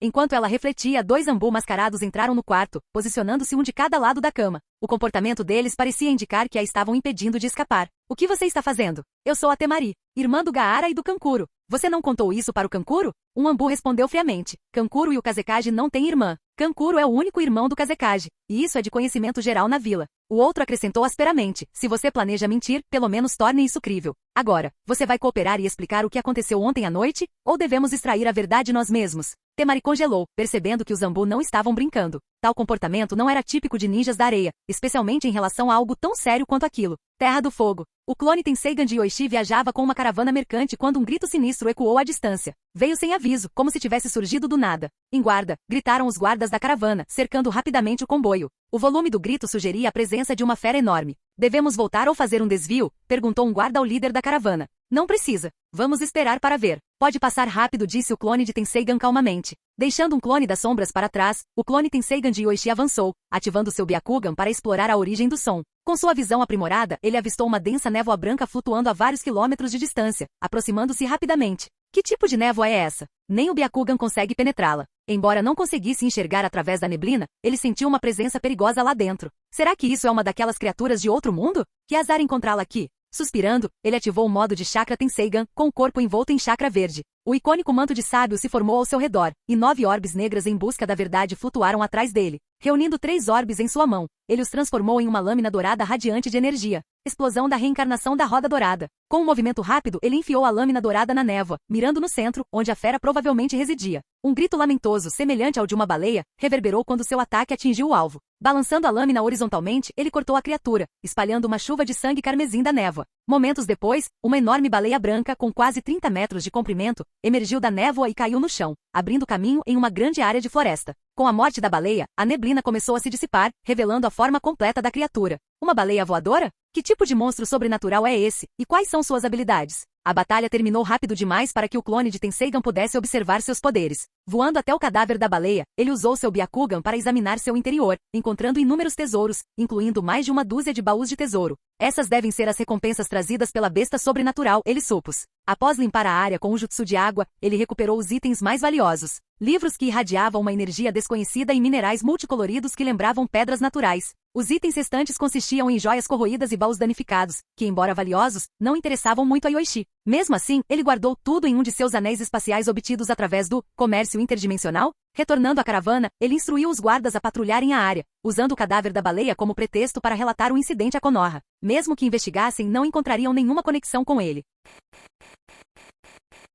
Enquanto ela refletia, 2 Ambu mascarados entraram no quarto, posicionando-se um de cada lado da cama. O comportamento deles parecia indicar que a estavam impedindo de escapar. O que você está fazendo? Eu sou a Temari, irmã do Gaara e do Kankuro. Você não contou isso para o Kankuro? Um Ambu respondeu friamente. Kankuro e o Kazekage não têm irmã. Kankuro é o único irmão do Kazekage, e isso é de conhecimento geral na vila. O outro acrescentou asperamente: se você planeja mentir, pelo menos torne isso crível. Agora, você vai cooperar e explicar o que aconteceu ontem à noite? Ou devemos extrair a verdade nós mesmos? Temari congelou, percebendo que os Ambu não estavam brincando. Tal comportamento não era típico de ninjas da areia, especialmente em relação a algo tão sério quanto aquilo. Terra do Fogo. O clone Tenseigan de Yoichi viajava com uma caravana mercante quando um grito sinistro ecoou à distância. Veio sem aviso, como se tivesse surgido do nada. Em guarda, gritaram os guardas da caravana, cercando rapidamente o comboio. O volume do grito sugeria a presença de uma fera enorme. Devemos voltar ou fazer um desvio? Perguntou um guarda ao líder da caravana. Não precisa. Vamos esperar para ver. Pode passar rápido, disse o clone de Tenseigan calmamente. Deixando um clone das sombras para trás, o clone Tenseigan de Yoichi avançou, ativando seu Byakugan para explorar a origem do som. Com sua visão aprimorada, ele avistou uma densa névoa branca flutuando a vários quilômetros de distância, aproximando-se rapidamente. Que tipo de névoa é essa? Nem o Byakugan consegue penetrá-la. Embora não conseguisse enxergar através da neblina, ele sentiu uma presença perigosa lá dentro. Será que isso é uma daquelas criaturas de outro mundo? Que azar encontrá-la aqui. Suspirando, ele ativou o modo de chakra Tenseigan, com o corpo envolto em chakra verde. O icônico manto de sábio se formou ao seu redor, e 9 orbes negras em busca da verdade flutuaram atrás dele. Reunindo 3 orbes em sua mão, ele os transformou em uma lâmina dourada radiante de energia. Explosão da reencarnação da roda dourada. Com um movimento rápido, ele enfiou a lâmina dourada na névoa, mirando no centro, onde a fera provavelmente residia. Um grito lamentoso, semelhante ao de uma baleia, reverberou quando seu ataque atingiu o alvo. Balançando a lâmina horizontalmente, ele cortou a criatura, espalhando uma chuva de sangue carmesim da névoa. Momentos depois, uma enorme baleia branca, com quase 30 metros de comprimento, emergiu da névoa e caiu no chão, abrindo caminho em uma grande área de floresta. Com a morte da baleia, a neblina começou a se dissipar, revelando a forma completa da criatura. Uma baleia voadora? Que tipo de monstro sobrenatural é esse, e quais são suas habilidades? A batalha terminou rápido demais para que o clone de Tenseigan pudesse observar seus poderes. Voando até o cadáver da baleia, ele usou seu Byakugan para examinar seu interior, encontrando inúmeros tesouros, incluindo mais de uma dúzia de baús de tesouro. Essas devem ser as recompensas trazidas pela besta sobrenatural, ele supôs. Após limpar a área com o jutsu de água, ele recuperou os itens mais valiosos. Livros que irradiavam uma energia desconhecida e minerais multicoloridos que lembravam pedras naturais. Os itens restantes consistiam em joias corroídas e baús danificados, que, embora valiosos, não interessavam muito a Yoichi. Mesmo assim, ele guardou tudo em um de seus anéis espaciais obtidos através do comércio interdimensional. Retornando à caravana, ele instruiu os guardas a patrulharem a área, usando o cadáver da baleia como pretexto para relatar o incidente a Konoha. Mesmo que investigassem, não encontrariam nenhuma conexão com ele.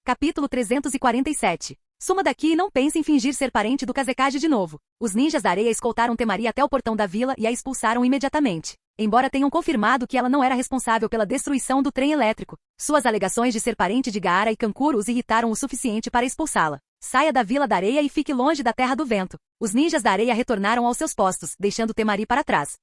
Capítulo 347. Suma daqui e não pense em fingir ser parente do Kazekage de novo. Os ninjas da areia escoltaram Temari até o portão da vila e a expulsaram imediatamente. Embora tenham confirmado que ela não era responsável pela destruição do trem elétrico, suas alegações de ser parente de Gaara e Kankuro os irritaram o suficiente para expulsá-la. Saia da vila da areia e fique longe da terra do vento. Os ninjas da areia retornaram aos seus postos, deixando Temari para trás.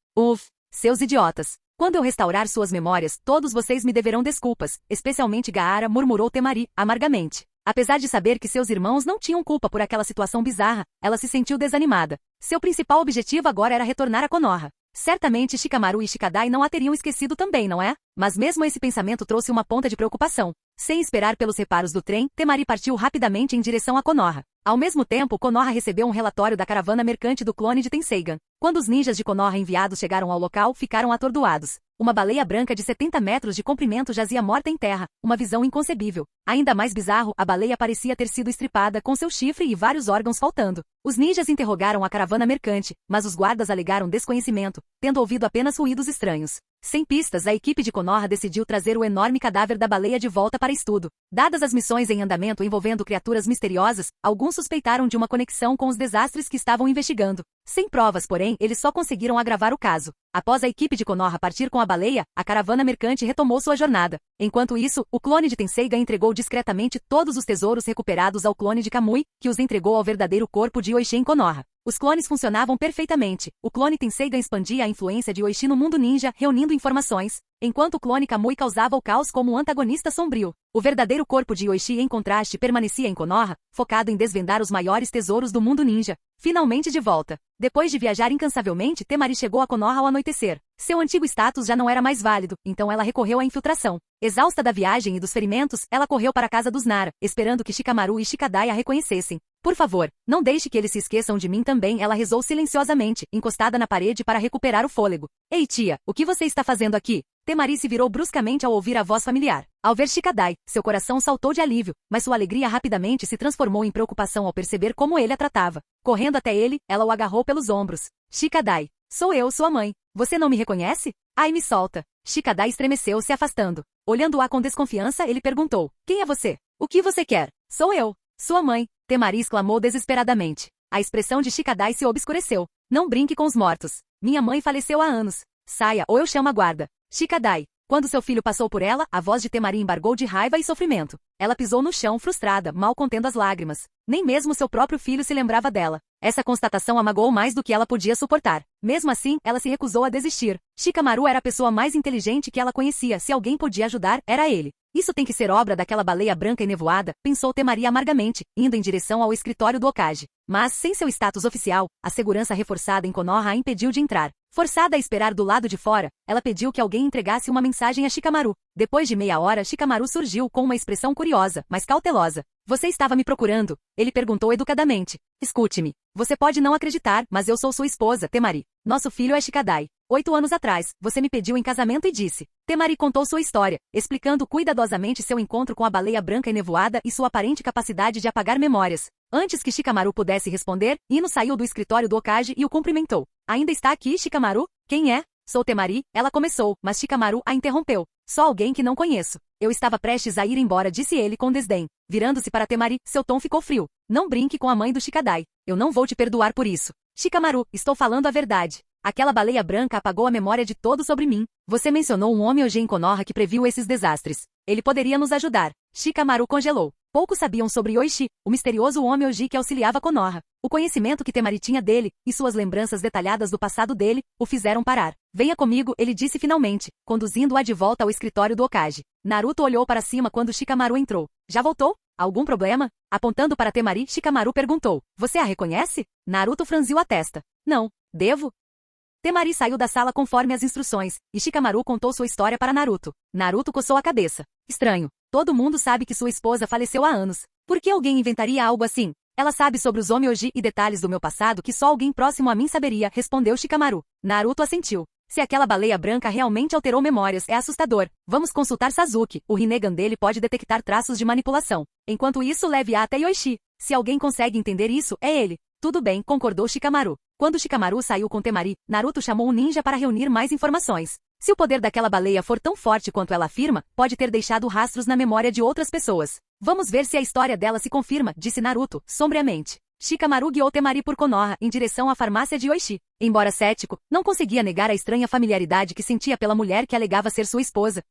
Seus idiotas. Quando eu restaurar suas memórias, todos vocês me deverão desculpas, especialmente Gaara, murmurou Temari, amargamente. Apesar de saber que seus irmãos não tinham culpa por aquela situação bizarra, ela se sentiu desanimada. Seu principal objetivo agora era retornar a Konoha. Certamente Shikamaru e Shikadai não a teriam esquecido também, não é? Mas mesmo esse pensamento trouxe uma ponta de preocupação. Sem esperar pelos reparos do trem, Temari partiu rapidamente em direção a Konoha. Ao mesmo tempo, Konoha recebeu um relatório da caravana mercante do clone de Tenseigan. Quando os ninjas de Konoha enviados chegaram ao local, ficaram atordoados. Uma baleia branca de 70 metros de comprimento jazia morta em terra, uma visão inconcebível. Ainda mais bizarro, a baleia parecia ter sido estripada com seu chifre e vários órgãos faltando. Os ninjas interrogaram a caravana mercante, mas os guardas alegaram desconhecimento, tendo ouvido apenas ruídos estranhos. Sem pistas, a equipe de Konoha decidiu trazer o enorme cadáver da baleia de volta para estudo. Dadas as missões em andamento envolvendo criaturas misteriosas, alguns suspeitaram de uma conexão com os desastres que estavam investigando. Sem provas, porém, eles só conseguiram agravar o caso. Após a equipe de Konoha partir com a baleia, a caravana mercante retomou sua jornada. Enquanto isso, o clone de Tenseiga entregou discretamente todos os tesouros recuperados ao clone de Kamui, que os entregou ao verdadeiro corpo de Yoichi em Konoha. Os clones funcionavam perfeitamente. O clone Tenseiga expandia a influência de Yoichi no mundo ninja, reunindo informações, enquanto o clone Kamui causava o caos como um antagonista sombrio. O verdadeiro corpo de Yoichi, em contraste, permanecia em Konoha, focado em desvendar os maiores tesouros do mundo ninja. Finalmente de volta. Depois de viajar incansavelmente, Temari chegou a Konoha ao anoitecer. Seu antigo status já não era mais válido, então ela recorreu à infiltração. Exausta da viagem e dos ferimentos, ela correu para a casa dos Nara, esperando que Shikamaru e Shikadai a reconhecessem. Por favor, não deixe que eles se esqueçam de mim também, ela rezou silenciosamente, encostada na parede para recuperar o fôlego. Ei tia, o que você está fazendo aqui? Temari se virou bruscamente ao ouvir a voz familiar. Ao ver Shikadai, seu coração saltou de alívio, mas sua alegria rapidamente se transformou em preocupação ao perceber como ele a tratava. Correndo até ele, ela o agarrou pelos ombros. Shikadai, sou eu, sua mãe. Você não me reconhece? Ai, me solta. Shikadai estremeceu, se afastando. Olhando-a com desconfiança, ele perguntou: quem é você? O que você quer? Sou eu, sua mãe. Temari exclamou desesperadamente. A expressão de Shikadai se obscureceu. Não brinque com os mortos. Minha mãe faleceu há anos. Saia, ou eu chamo a guarda. Shikadai. Quando seu filho passou por ela, a voz de Temari embargou de raiva e sofrimento. Ela pisou no chão, frustrada, mal contendo as lágrimas. Nem mesmo seu próprio filho se lembrava dela. Essa constatação a magoou mais do que ela podia suportar. Mesmo assim, ela se recusou a desistir. Shikamaru era a pessoa mais inteligente que ela conhecia. Se alguém podia ajudar, era ele. Isso tem que ser obra daquela baleia branca e nevoada, pensou Temari amargamente, indo em direção ao escritório do Hokage. Mas, sem seu status oficial, a segurança reforçada em Konoha a impediu de entrar. Forçada a esperar do lado de fora, ela pediu que alguém entregasse uma mensagem a Shikamaru. Depois de meia hora, Shikamaru surgiu com uma expressão curiosa, mas cautelosa. Você estava me procurando? Ele perguntou educadamente. Escute-me. Você pode não acreditar, mas eu sou sua esposa, Temari. Nosso filho é Shikadai. 8 anos atrás, você me pediu em casamento e disse. Temari contou sua história, explicando cuidadosamente seu encontro com a baleia branca e nevoada e sua aparente capacidade de apagar memórias. Antes que Shikamaru pudesse responder, Ino saiu do escritório do Hokage e o cumprimentou. Ainda está aqui, Shikamaru? Quem é? Sou Temari, ela começou, mas Shikamaru a interrompeu. Só alguém que não conheço. Eu estava prestes a ir embora, disse ele com desdém. Virando-se para Temari, seu tom ficou frio. Não brinque com a mãe do Shikadai. Eu não vou te perdoar por isso. Shikamaru, estou falando a verdade. Aquela baleia branca apagou a memória de todos sobre mim. Você mencionou um homem hoje em Konoha que previu esses desastres. Ele poderia nos ajudar. Shikamaru congelou. Poucos sabiam sobre Yoichi, o misterioso homem Oji que auxiliava Konoha. O conhecimento que Temari tinha dele, e suas lembranças detalhadas do passado dele, o fizeram parar. Venha comigo, ele disse finalmente, conduzindo-a de volta ao escritório do Hokage. Naruto olhou para cima quando Shikamaru entrou. Já voltou? Algum problema? Apontando para Temari, Shikamaru perguntou. Você a reconhece? Naruto franziu a testa. Não. Devo? Temari saiu da sala conforme as instruções, e Shikamaru contou sua história para Naruto. Naruto coçou a cabeça. Estranho. Todo mundo sabe que sua esposa faleceu há anos. Por que alguém inventaria algo assim? Ela sabe sobre os Homyoji e detalhes do meu passado que só alguém próximo a mim saberia, respondeu Shikamaru. Naruto assentiu. Se aquela baleia branca realmente alterou memórias, é assustador. Vamos consultar Sasuke. O Rinnegan dele pode detectar traços de manipulação. Enquanto isso, leve-a até Yoichi. Se alguém consegue entender isso, é ele. Tudo bem, concordou Shikamaru. Quando Shikamaru saiu com Temari, Naruto chamou um ninja para reunir mais informações. Se o poder daquela baleia for tão forte quanto ela afirma, pode ter deixado rastros na memória de outras pessoas. Vamos ver se a história dela se confirma, disse Naruto, sombriamente. Shikamaru guiou Temari por Konoha, em direção à farmácia de Yoichi. Embora cético, não conseguia negar a estranha familiaridade que sentia pela mulher que alegava ser sua esposa.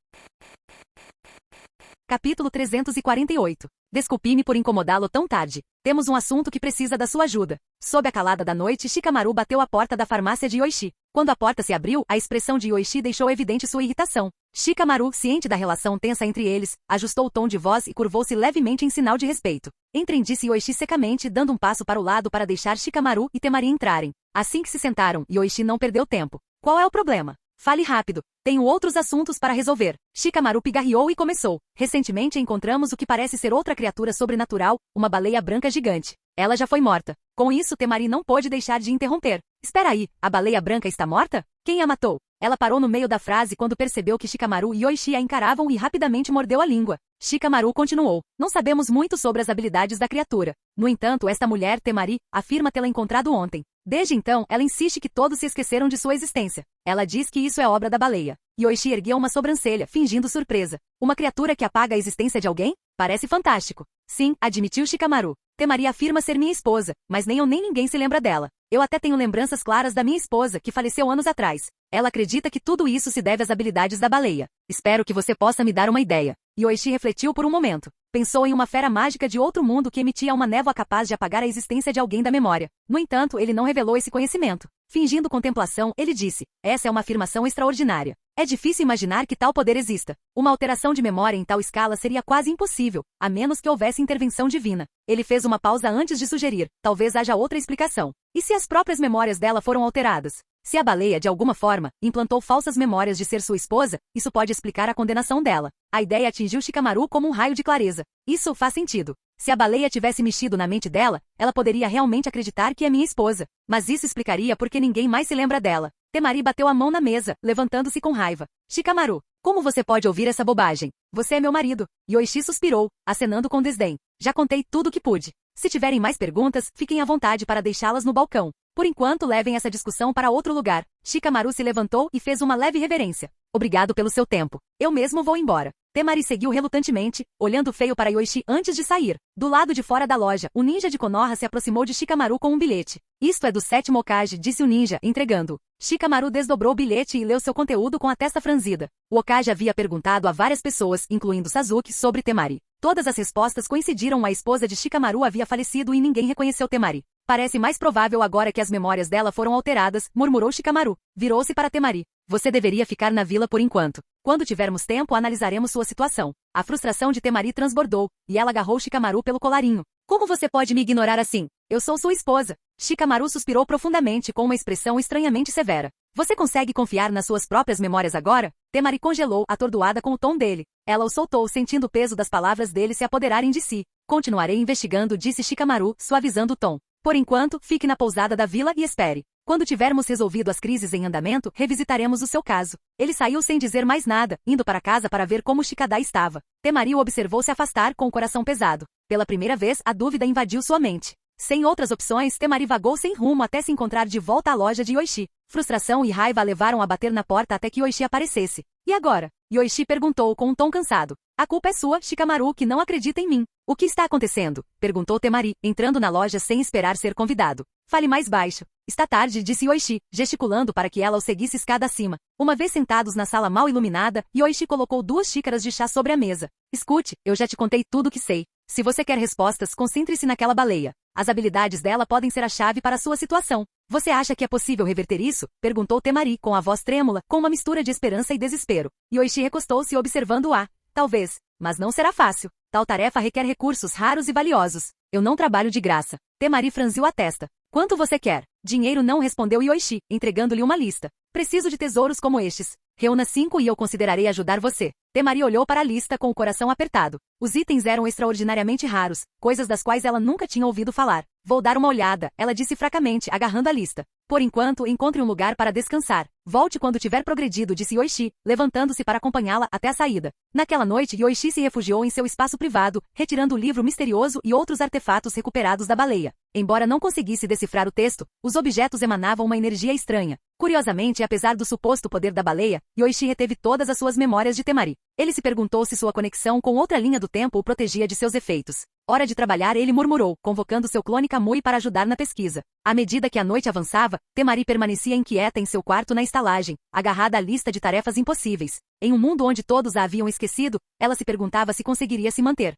Capítulo 348. Desculpe-me por incomodá-lo tão tarde. Temos um assunto que precisa da sua ajuda. Sob a calada da noite, Shikamaru bateu a porta da farmácia de Yoichi. Quando a porta se abriu, a expressão de Yoichi deixou evidente sua irritação. Shikamaru, ciente da relação tensa entre eles, ajustou o tom de voz e curvou-se levemente em sinal de respeito. Entrem, disse Yoichi secamente, dando um passo para o lado para deixar Shikamaru e Temari entrarem. Assim que se sentaram, Yoichi não perdeu tempo. Qual é o problema? Fale rápido. Tenho outros assuntos para resolver. Shikamaru pigarreou e começou. Recentemente encontramos o que parece ser outra criatura sobrenatural, uma baleia branca gigante. Ela já foi morta. Com isso, Temari não pôde deixar de interromper. Espera aí, a baleia branca está morta? Quem a matou? Ela parou no meio da frase quando percebeu que Shikamaru e Yoichi a encaravam e rapidamente mordeu a língua. Shikamaru continuou. Não sabemos muito sobre as habilidades da criatura. No entanto, esta mulher, Temari, afirma tê-la encontrado ontem. Desde então, ela insiste que todos se esqueceram de sua existência. Ela diz que isso é obra da baleia. Yoichi ergueu uma sobrancelha, fingindo surpresa. Uma criatura que apaga a existência de alguém? Parece fantástico. Sim, admitiu Shikamaru. Temari afirma ser minha esposa, mas nem eu nem ninguém se lembra dela. Eu até tenho lembranças claras da minha esposa, que faleceu anos atrás. Ela acredita que tudo isso se deve às habilidades da baleia. Espero que você possa me dar uma ideia. Yoichi refletiu por um momento. Pensou em uma fera mágica de outro mundo que emitia uma névoa capaz de apagar a existência de alguém da memória. No entanto, ele não revelou esse conhecimento. Fingindo contemplação, ele disse: essa é uma afirmação extraordinária. É difícil imaginar que tal poder exista. Uma alteração de memória em tal escala seria quase impossível, a menos que houvesse intervenção divina. Ele fez uma pausa antes de sugerir: talvez haja outra explicação. E se as próprias memórias dela foram alteradas? Se a baleia, de alguma forma, implantou falsas memórias de ser sua esposa, isso pode explicar a condenação dela. A ideia atingiu Shikamaru como um raio de clareza. Isso faz sentido. Se a baleia tivesse mexido na mente dela, ela poderia realmente acreditar que é minha esposa. Mas isso explicaria por que ninguém mais se lembra dela. Temari bateu a mão na mesa, levantando-se com raiva. Shikamaru, como você pode ouvir essa bobagem? Você é meu marido. Yoichi suspirou, acenando com desdém. Já contei tudo o que pude. Se tiverem mais perguntas, fiquem à vontade para deixá-las no balcão. Por enquanto, levem essa discussão para outro lugar. Shikamaru se levantou e fez uma leve reverência. Obrigado pelo seu tempo. Eu mesmo vou embora. Temari seguiu relutantemente, olhando feio para Yoichi antes de sair. Do lado de fora da loja, o ninja de Konoha se aproximou de Shikamaru com um bilhete. Isto é do 7º Hokage, disse o ninja, entregando. Shikamaru desdobrou o bilhete e leu seu conteúdo com a testa franzida. O Hokage havia perguntado a várias pessoas, incluindo Sasuke, sobre Temari. Todas as respostas coincidiram. A esposa de Shikamaru havia falecido e ninguém reconheceu Temari. Parece mais provável agora que as memórias dela foram alteradas, murmurou Shikamaru. Virou-se para Temari. Você deveria ficar na vila por enquanto. Quando tivermos tempo, analisaremos sua situação. A frustração de Temari transbordou, e ela agarrou Shikamaru pelo colarinho. Como você pode me ignorar assim? Eu sou sua esposa. Shikamaru suspirou profundamente com uma expressão estranhamente severa. Você consegue confiar nas suas próprias memórias agora? Temari congelou, atordoada com o tom dele. Ela o soltou, sentindo o peso das palavras dele se apoderarem de si. Continuarei investigando, disse Shikamaru, suavizando o tom. Por enquanto, fique na pousada da vila e espere. Quando tivermos resolvido as crises em andamento, revisitaremos o seu caso. Ele saiu sem dizer mais nada, indo para casa para ver como Shikadai estava. Temari o observou se afastar com o coração pesado. Pela primeira vez, a dúvida invadiu sua mente. Sem outras opções, Temari vagou sem rumo até se encontrar de volta à loja de Yoichi. Frustração e raiva a levaram a bater na porta até que Yoichi aparecesse. E agora? Yoichi perguntou com um tom cansado. A culpa é sua, Shikamaru, que não acredita em mim. O que está acontecendo? Perguntou Temari, entrando na loja sem esperar ser convidado. Fale mais baixo. Está tarde, disse Yoichi, gesticulando para que ela o seguisse escada acima. Uma vez sentados na sala mal iluminada, Yoichi colocou 2 xícaras de chá sobre a mesa. Escute, eu já te contei tudo o que sei. Se você quer respostas, concentre-se naquela baleia. As habilidades dela podem ser a chave para a sua situação. Você acha que é possível reverter isso? Perguntou Temari, com a voz trêmula, com uma mistura de esperança e desespero. Yoichi recostou-se observando-a. Talvez, mas não será fácil. Tal tarefa requer recursos raros e valiosos. Eu não trabalho de graça. Temari franziu a testa. Quanto você quer? Dinheiro, não, respondeu Yoichi, entregando-lhe uma lista. Preciso de tesouros como estes. Reúna 5 e eu considerarei ajudar você. Temari olhou para a lista com o coração apertado. Os itens eram extraordinariamente raros, coisas das quais ela nunca tinha ouvido falar. Vou dar uma olhada, ela disse fracamente, agarrando a lista. Por enquanto, encontre um lugar para descansar. Volte quando tiver progredido, disse Yoichi, levantando-se para acompanhá-la até a saída. Naquela noite, Yoichi se refugiou em seu espaço privado, retirando o livro misterioso e outros artefatos recuperados da baleia. Embora não conseguisse decifrar o texto, os objetos emanavam uma energia estranha. Curiosamente, apesar do suposto poder da baleia, Yoichi reteve todas as suas memórias de Temari. Ele se perguntou se sua conexão com outra linha do tempo o protegia de seus efeitos. Hora de trabalhar, ele murmurou, convocando seu clone Kamui para ajudar na pesquisa. À medida que a noite avançava, Temari permanecia inquieta em seu quarto na estalagem, agarrada à lista de tarefas impossíveis. Em um mundo onde todos a haviam esquecido, ela se perguntava se conseguiria se manter.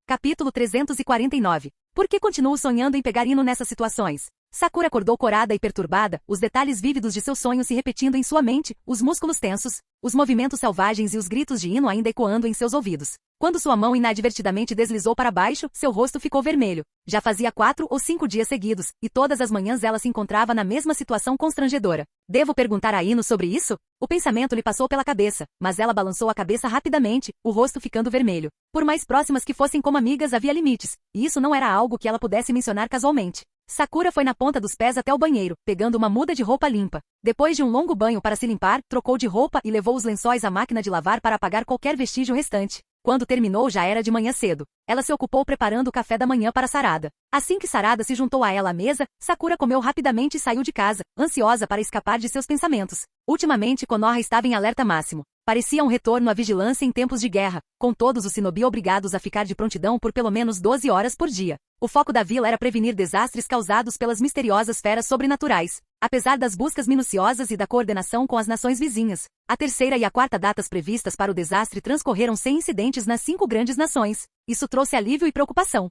Capítulo 349. Por que continuo sonhando em pegar Ino nessas situações? Sakura acordou corada e perturbada, os detalhes vívidos de seu sonho se repetindo em sua mente, os músculos tensos, os movimentos selvagens e os gritos de Ino ainda ecoando em seus ouvidos. Quando sua mão inadvertidamente deslizou para baixo, seu rosto ficou vermelho. Já fazia 4 ou 5 dias seguidos, e todas as manhãs ela se encontrava na mesma situação constrangedora. Devo perguntar a Ino sobre isso? O pensamento lhe passou pela cabeça, mas ela balançou a cabeça rapidamente, o rosto ficando vermelho. Por mais próximas que fossem como amigas, havia limites, e isso não era algo que ela pudesse mencionar casualmente. Sakura foi na ponta dos pés até o banheiro, pegando uma muda de roupa limpa. Depois de um longo banho para se limpar, trocou de roupa e levou os lençóis à máquina de lavar para apagar qualquer vestígio restante. Quando terminou já era de manhã cedo. Ela se ocupou preparando o café da manhã para Sarada. Assim que Sarada se juntou a ela à mesa, Sakura comeu rapidamente e saiu de casa, ansiosa para escapar de seus pensamentos. Ultimamente Konoha estava em alerta máximo. Parecia um retorno à vigilância em tempos de guerra, com todos os shinobi obrigados a ficar de prontidão por pelo menos 12 horas por dia. O foco da vila era prevenir desastres causados pelas misteriosas feras sobrenaturais. Apesar das buscas minuciosas e da coordenação com as nações vizinhas, a terceira e a quarta datas previstas para o desastre transcorreram sem incidentes nas 5 grandes nações. Isso trouxe alívio e preocupação.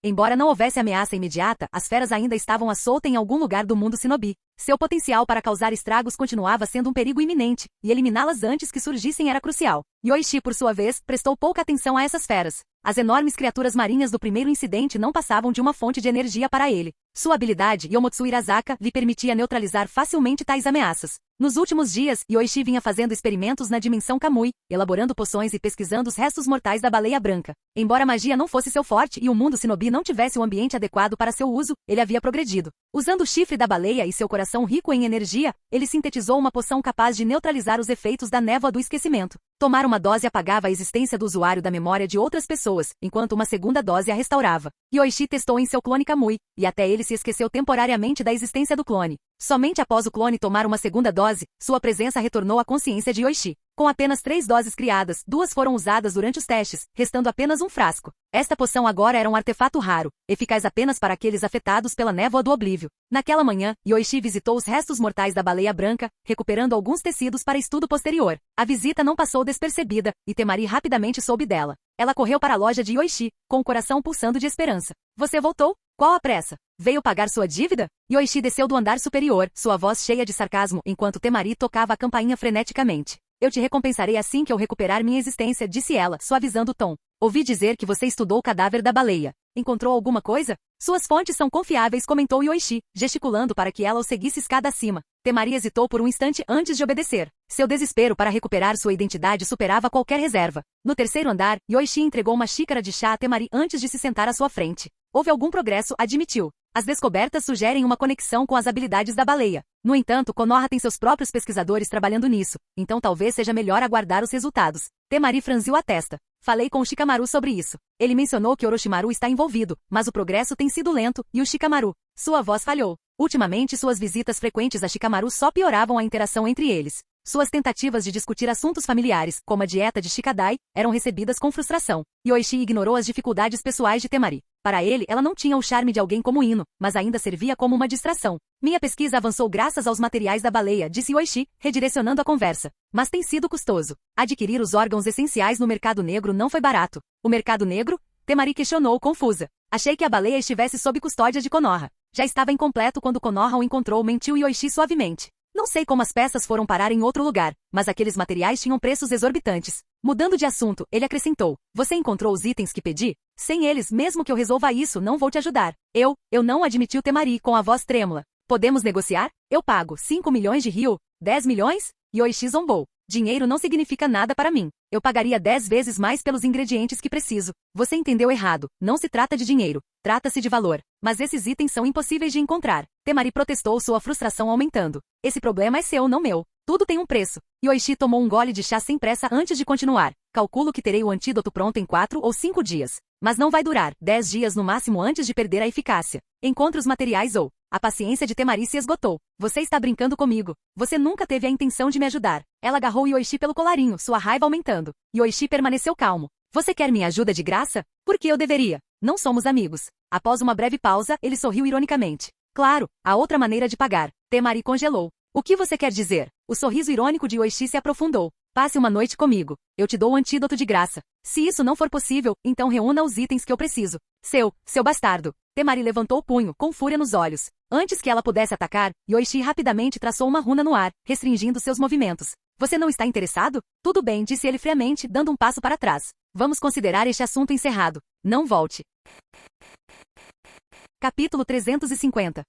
Embora não houvesse ameaça imediata, as feras ainda estavam à solta em algum lugar do mundo shinobi. Seu potencial para causar estragos continuava sendo um perigo iminente, e eliminá-las antes que surgissem era crucial. Yoichi, por sua vez, prestou pouca atenção a essas feras. As enormes criaturas marinhas do primeiro incidente não passavam de uma fonte de energia para ele. Sua habilidade, Yomotsu Irazaka, lhe permitia neutralizar facilmente tais ameaças. Nos últimos dias, Yoichi vinha fazendo experimentos na dimensão Kamui, elaborando poções e pesquisando os restos mortais da baleia branca. Embora a magia não fosse seu forte e o mundo shinobi não tivesse o ambiente adequado para seu uso, ele havia progredido. Usando o chifre da baleia e seu coração rico em energia, ele sintetizou uma poção capaz de neutralizar os efeitos da névoa do esquecimento. Tomar uma dose apagava a existência do usuário da memória de outras pessoas, enquanto uma segunda dose a restaurava. Yoichi testou em seu clone Kamui, e até ele se esqueceu temporariamente da existência do clone. Somente após o clone tomar uma segunda dose, sua presença retornou à consciência de Yoichi. Com apenas 3 doses criadas, 2 foram usadas durante os testes, restando apenas um frasco. Esta poção agora era um artefato raro, eficaz apenas para aqueles afetados pela névoa do oblívio. Naquela manhã, Yoichi visitou os restos mortais da baleia branca, recuperando alguns tecidos para estudo posterior. A visita não passou despercebida, e Temari rapidamente soube dela. Ela correu para a loja de Yoichi, com o coração pulsando de esperança. Você voltou? Qual a pressa? Veio pagar sua dívida? Yoichi desceu do andar superior, sua voz cheia de sarcasmo, enquanto Temari tocava a campainha freneticamente. Eu te recompensarei assim que eu recuperar minha existência, disse ela, suavizando o tom. Ouvi dizer que você estudou o cadáver da baleia. Encontrou alguma coisa? Suas fontes são confiáveis, comentou Yoichi, gesticulando para que ela o seguisse escada acima. Temari hesitou por um instante antes de obedecer. Seu desespero para recuperar sua identidade superava qualquer reserva. No terceiro andar, Yoichi entregou uma xícara de chá a Temari antes de se sentar à sua frente. Houve algum progresso, admitiu. As descobertas sugerem uma conexão com as habilidades da baleia. No entanto, Konoha tem seus próprios pesquisadores trabalhando nisso, então talvez seja melhor aguardar os resultados. Temari franziu a testa. Falei com o Shikamaru sobre isso. Ele mencionou que Orochimaru está envolvido, mas o progresso tem sido lento, e o Shikamaru. Sua voz falhou. Ultimamente suas visitas frequentes a Shikamaru só pioravam a interação entre eles. Suas tentativas de discutir assuntos familiares, como a dieta de Shikadai, eram recebidas com frustração. Yoichi ignorou as dificuldades pessoais de Temari. Para ele, ela não tinha o charme de alguém como Ino, mas ainda servia como uma distração. Minha pesquisa avançou graças aos materiais da baleia, disse Yoichi, redirecionando a conversa. Mas tem sido custoso. Adquirir os órgãos essenciais no mercado negro não foi barato. O mercado negro? Temari questionou, confusa. Achei que a baleia estivesse sob custódia de Konoha. Já estava incompleto quando Konoha o encontrou, mentiu Yoichi suavemente. Não sei como as peças foram parar em outro lugar, mas aqueles materiais tinham preços exorbitantes. Mudando de assunto, ele acrescentou. Você encontrou os itens que pedi? Sem eles, mesmo que eu resolva isso, não vou te ajudar. Eu não, admitiu Temari com a voz trêmula. Podemos negociar? Eu pago 5 milhões de ryu. 10 milhões? Yoichi zombou. Dinheiro não significa nada para mim. Eu pagaria 10 vezes mais pelos ingredientes que preciso. Você entendeu errado. Não se trata de dinheiro. Trata-se de valor. Mas esses itens são impossíveis de encontrar. Temari protestou, sua frustração aumentando. Esse problema é seu, não meu. Tudo tem um preço. Yoichi tomou um gole de chá sem pressa antes de continuar. Calculo que terei o antídoto pronto em 4 ou 5 dias. Mas não vai durar. 10 dias no máximo antes de perder a eficácia. Encontre os materiais ou... A paciência de Temari se esgotou. Você está brincando comigo. Você nunca teve a intenção de me ajudar. Ela agarrou Yoichi pelo colarinho, sua raiva aumentando. Yoichi permaneceu calmo. Você quer minha ajuda de graça? Por que eu deveria? Não somos amigos. Após uma breve pausa, ele sorriu ironicamente. Claro, há outra maneira de pagar. Temari congelou. O que você quer dizer? O sorriso irônico de Yoichi se aprofundou. Passe uma noite comigo. Eu te dou o antídoto de graça. Se isso não for possível, então reúna os itens que eu preciso. Seu bastardo. Temari levantou o punho, com fúria nos olhos. Antes que ela pudesse atacar, Yoichi rapidamente traçou uma runa no ar, restringindo seus movimentos. Você não está interessado? Tudo bem, disse ele friamente, dando um passo para trás. Vamos considerar este assunto encerrado. Não volte. Capítulo 350.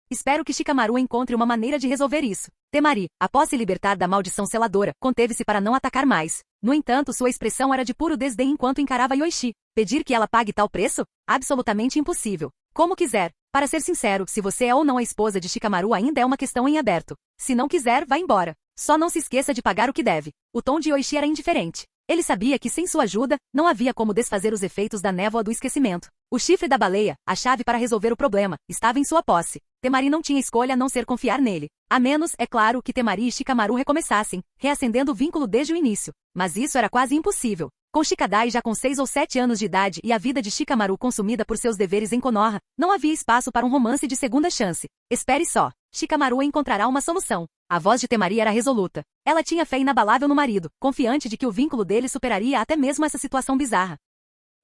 Espero que Shikamaru encontre uma maneira de resolver isso. Temari, após se libertar da maldição seladora, conteve-se para não atacar mais. No entanto, sua expressão era de puro desdém enquanto encarava Yoichi. Pedir que ela pague tal preço? Absolutamente impossível. Como quiser. Para ser sincero, se você é ou não a esposa de Shikamaru ainda é uma questão em aberto. Se não quiser, vá embora. Só não se esqueça de pagar o que deve. O tom de Yoichi era indiferente. Ele sabia que sem sua ajuda, não havia como desfazer os efeitos da névoa do esquecimento. O chifre da baleia, a chave para resolver o problema, estava em sua posse. Temari não tinha escolha a não ser confiar nele. A menos, é claro, que Temari e Shikamaru recomeçassem, reacendendo o vínculo desde o início. Mas isso era quase impossível. Com Shikadai já com 6 ou 7 anos de idade e a vida de Shikamaru consumida por seus deveres em Konoha, não havia espaço para um romance de segunda chance. Espere só. Shikamaru encontrará uma solução. A voz de Temari era resoluta. Ela tinha fé inabalável no marido, confiante de que o vínculo dele superaria até mesmo essa situação bizarra.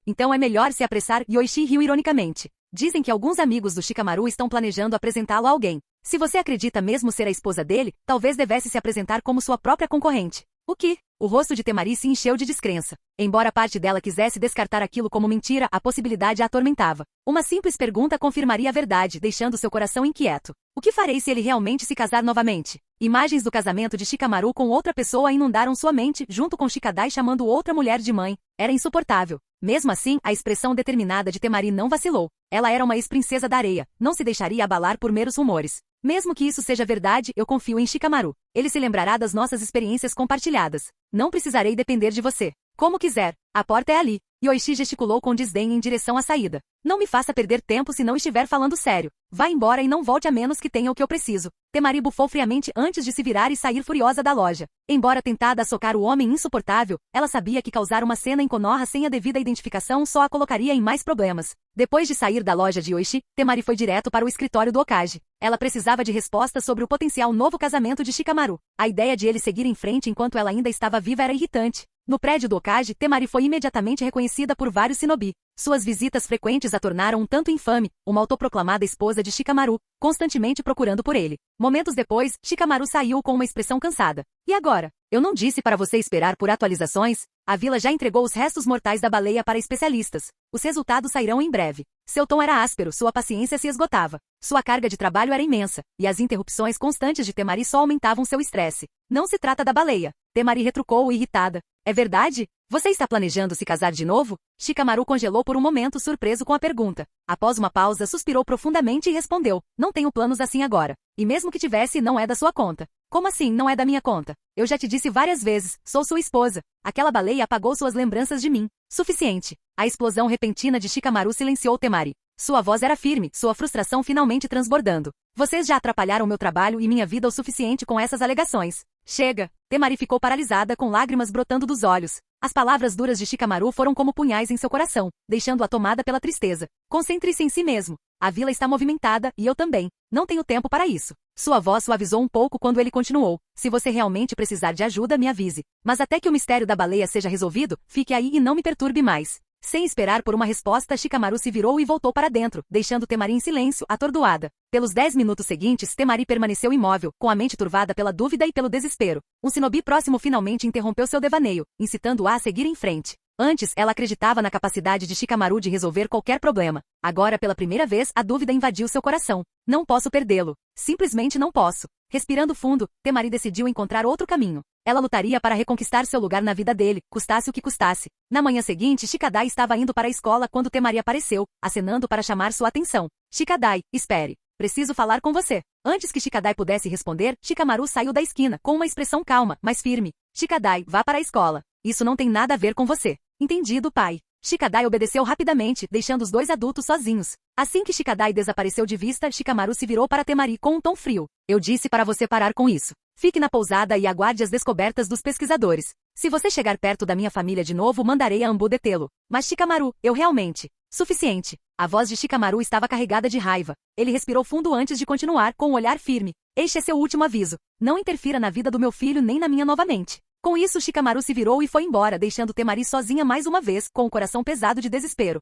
Então é melhor se apressar, Yoichi riu ironicamente. Dizem que alguns amigos do Shikamaru estão planejando apresentá-lo a alguém. Se você acredita mesmo ser a esposa dele, talvez devesse se apresentar como sua própria concorrente. O que? O rosto de Temari se encheu de descrença. Embora parte dela quisesse descartar aquilo como mentira, a possibilidade a atormentava. Uma simples pergunta confirmaria a verdade, deixando seu coração inquieto. O que farei se ele realmente se casar novamente? Imagens do casamento de Shikamaru com outra pessoa inundaram sua mente, junto com Shikadai chamando outra mulher de mãe. Era insuportável. Mesmo assim, a expressão determinada de Temari não vacilou. Ela era uma ex-princesa da areia, não se deixaria abalar por meros rumores. Mesmo que isso seja verdade, eu confio em Shikamaru. Ele se lembrará das nossas experiências compartilhadas. Não precisarei depender de você. Como quiser. A porta é ali. Yoichi gesticulou com desdém em direção à saída. Não me faça perder tempo se não estiver falando sério. Vá embora e não volte a menos que tenha o que eu preciso. Temari bufou friamente antes de se virar e sair furiosa da loja. Embora tentada a socar o homem insuportável, ela sabia que causar uma cena em Konoha sem a devida identificação só a colocaria em mais problemas. Depois de sair da loja de Yoichi, Temari foi direto para o escritório do Okage. Ela precisava de respostas sobre o potencial novo casamento de Shikamaru. A ideia de ele seguir em frente enquanto ela ainda estava viva era irritante. No prédio do Okage, Temari foi imediatamente reconhecida por vários shinobi. Suas visitas frequentes a tornaram um tanto infame, uma autoproclamada esposa de Shikamaru, constantemente procurando por ele. Momentos depois, Shikamaru saiu com uma expressão cansada. E agora? Eu não disse para você esperar por atualizações? A vila já entregou os restos mortais da baleia para especialistas. Os resultados sairão em breve. Seu tom era áspero, sua paciência se esgotava. Sua carga de trabalho era imensa, e as interrupções constantes de Temari só aumentavam seu estresse. Não se trata da baleia. Temari retrucou irritada. É verdade? Você está planejando se casar de novo? Shikamaru congelou por um momento surpreso com a pergunta. Após uma pausa, suspirou profundamente e respondeu. Não tenho planos assim agora. E mesmo que tivesse, não é da sua conta. Como assim não é da minha conta? Eu já te disse várias vezes, sou sua esposa. Aquela baleia apagou suas lembranças de mim. Suficiente. A explosão repentina de Shikamaru silenciou Temari. Sua voz era firme, sua frustração finalmente transbordando. Vocês já atrapalharam meu trabalho e minha vida o suficiente com essas alegações. Chega! Temari ficou paralisada com lágrimas brotando dos olhos. As palavras duras de Shikamaru foram como punhais em seu coração, deixando-a tomada pela tristeza. Concentre-se em si mesmo. A vila está movimentada, e eu também. Não tenho tempo para isso. Sua voz suavizou um pouco quando ele continuou. Se você realmente precisar de ajuda, me avise. Mas até que o mistério da baleia seja resolvido, fique aí e não me perturbe mais. Sem esperar por uma resposta, Shikamaru se virou e voltou para dentro, deixando Temari em silêncio, atordoada. Pelos 10 minutos seguintes, Temari permaneceu imóvel, com a mente turvada pela dúvida e pelo desespero. Um shinobi próximo finalmente interrompeu seu devaneio, incitando-a a seguir em frente. Antes, ela acreditava na capacidade de Shikamaru de resolver qualquer problema. Agora, pela primeira vez, a dúvida invadiu seu coração. Não posso perdê-lo. Simplesmente não posso. Respirando fundo, Temari decidiu encontrar outro caminho. Ela lutaria para reconquistar seu lugar na vida dele, custasse o que custasse. Na manhã seguinte, Shikadai estava indo para a escola quando Temari apareceu, acenando para chamar sua atenção. Shikadai, espere. Preciso falar com você. Antes que Shikadai pudesse responder, Shikamaru saiu da esquina, com uma expressão calma, mas firme. Shikadai, vá para a escola. Isso não tem nada a ver com você. Entendido, pai. Shikadai obedeceu rapidamente, deixando os dois adultos sozinhos. Assim que Shikadai desapareceu de vista, Shikamaru se virou para Temari com um tom frio. Eu disse para você parar com isso. Fique na pousada e aguarde as descobertas dos pesquisadores. Se você chegar perto da minha família de novo, mandarei a Ambu detê-lo. Mas Shikamaru, eu realmente... Suficiente. A voz de Shikamaru estava carregada de raiva. Ele respirou fundo antes de continuar, com um olhar firme. Este é seu último aviso. Não interfira na vida do meu filho nem na minha novamente. Com isso, Shikamaru se virou e foi embora, deixando Temari sozinha mais uma vez, com o coração pesado de desespero.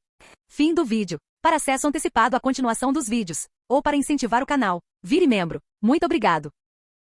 Fim do vídeo. Para acesso antecipado à continuação dos vídeos, ou para incentivar o canal, vire membro. Muito obrigado.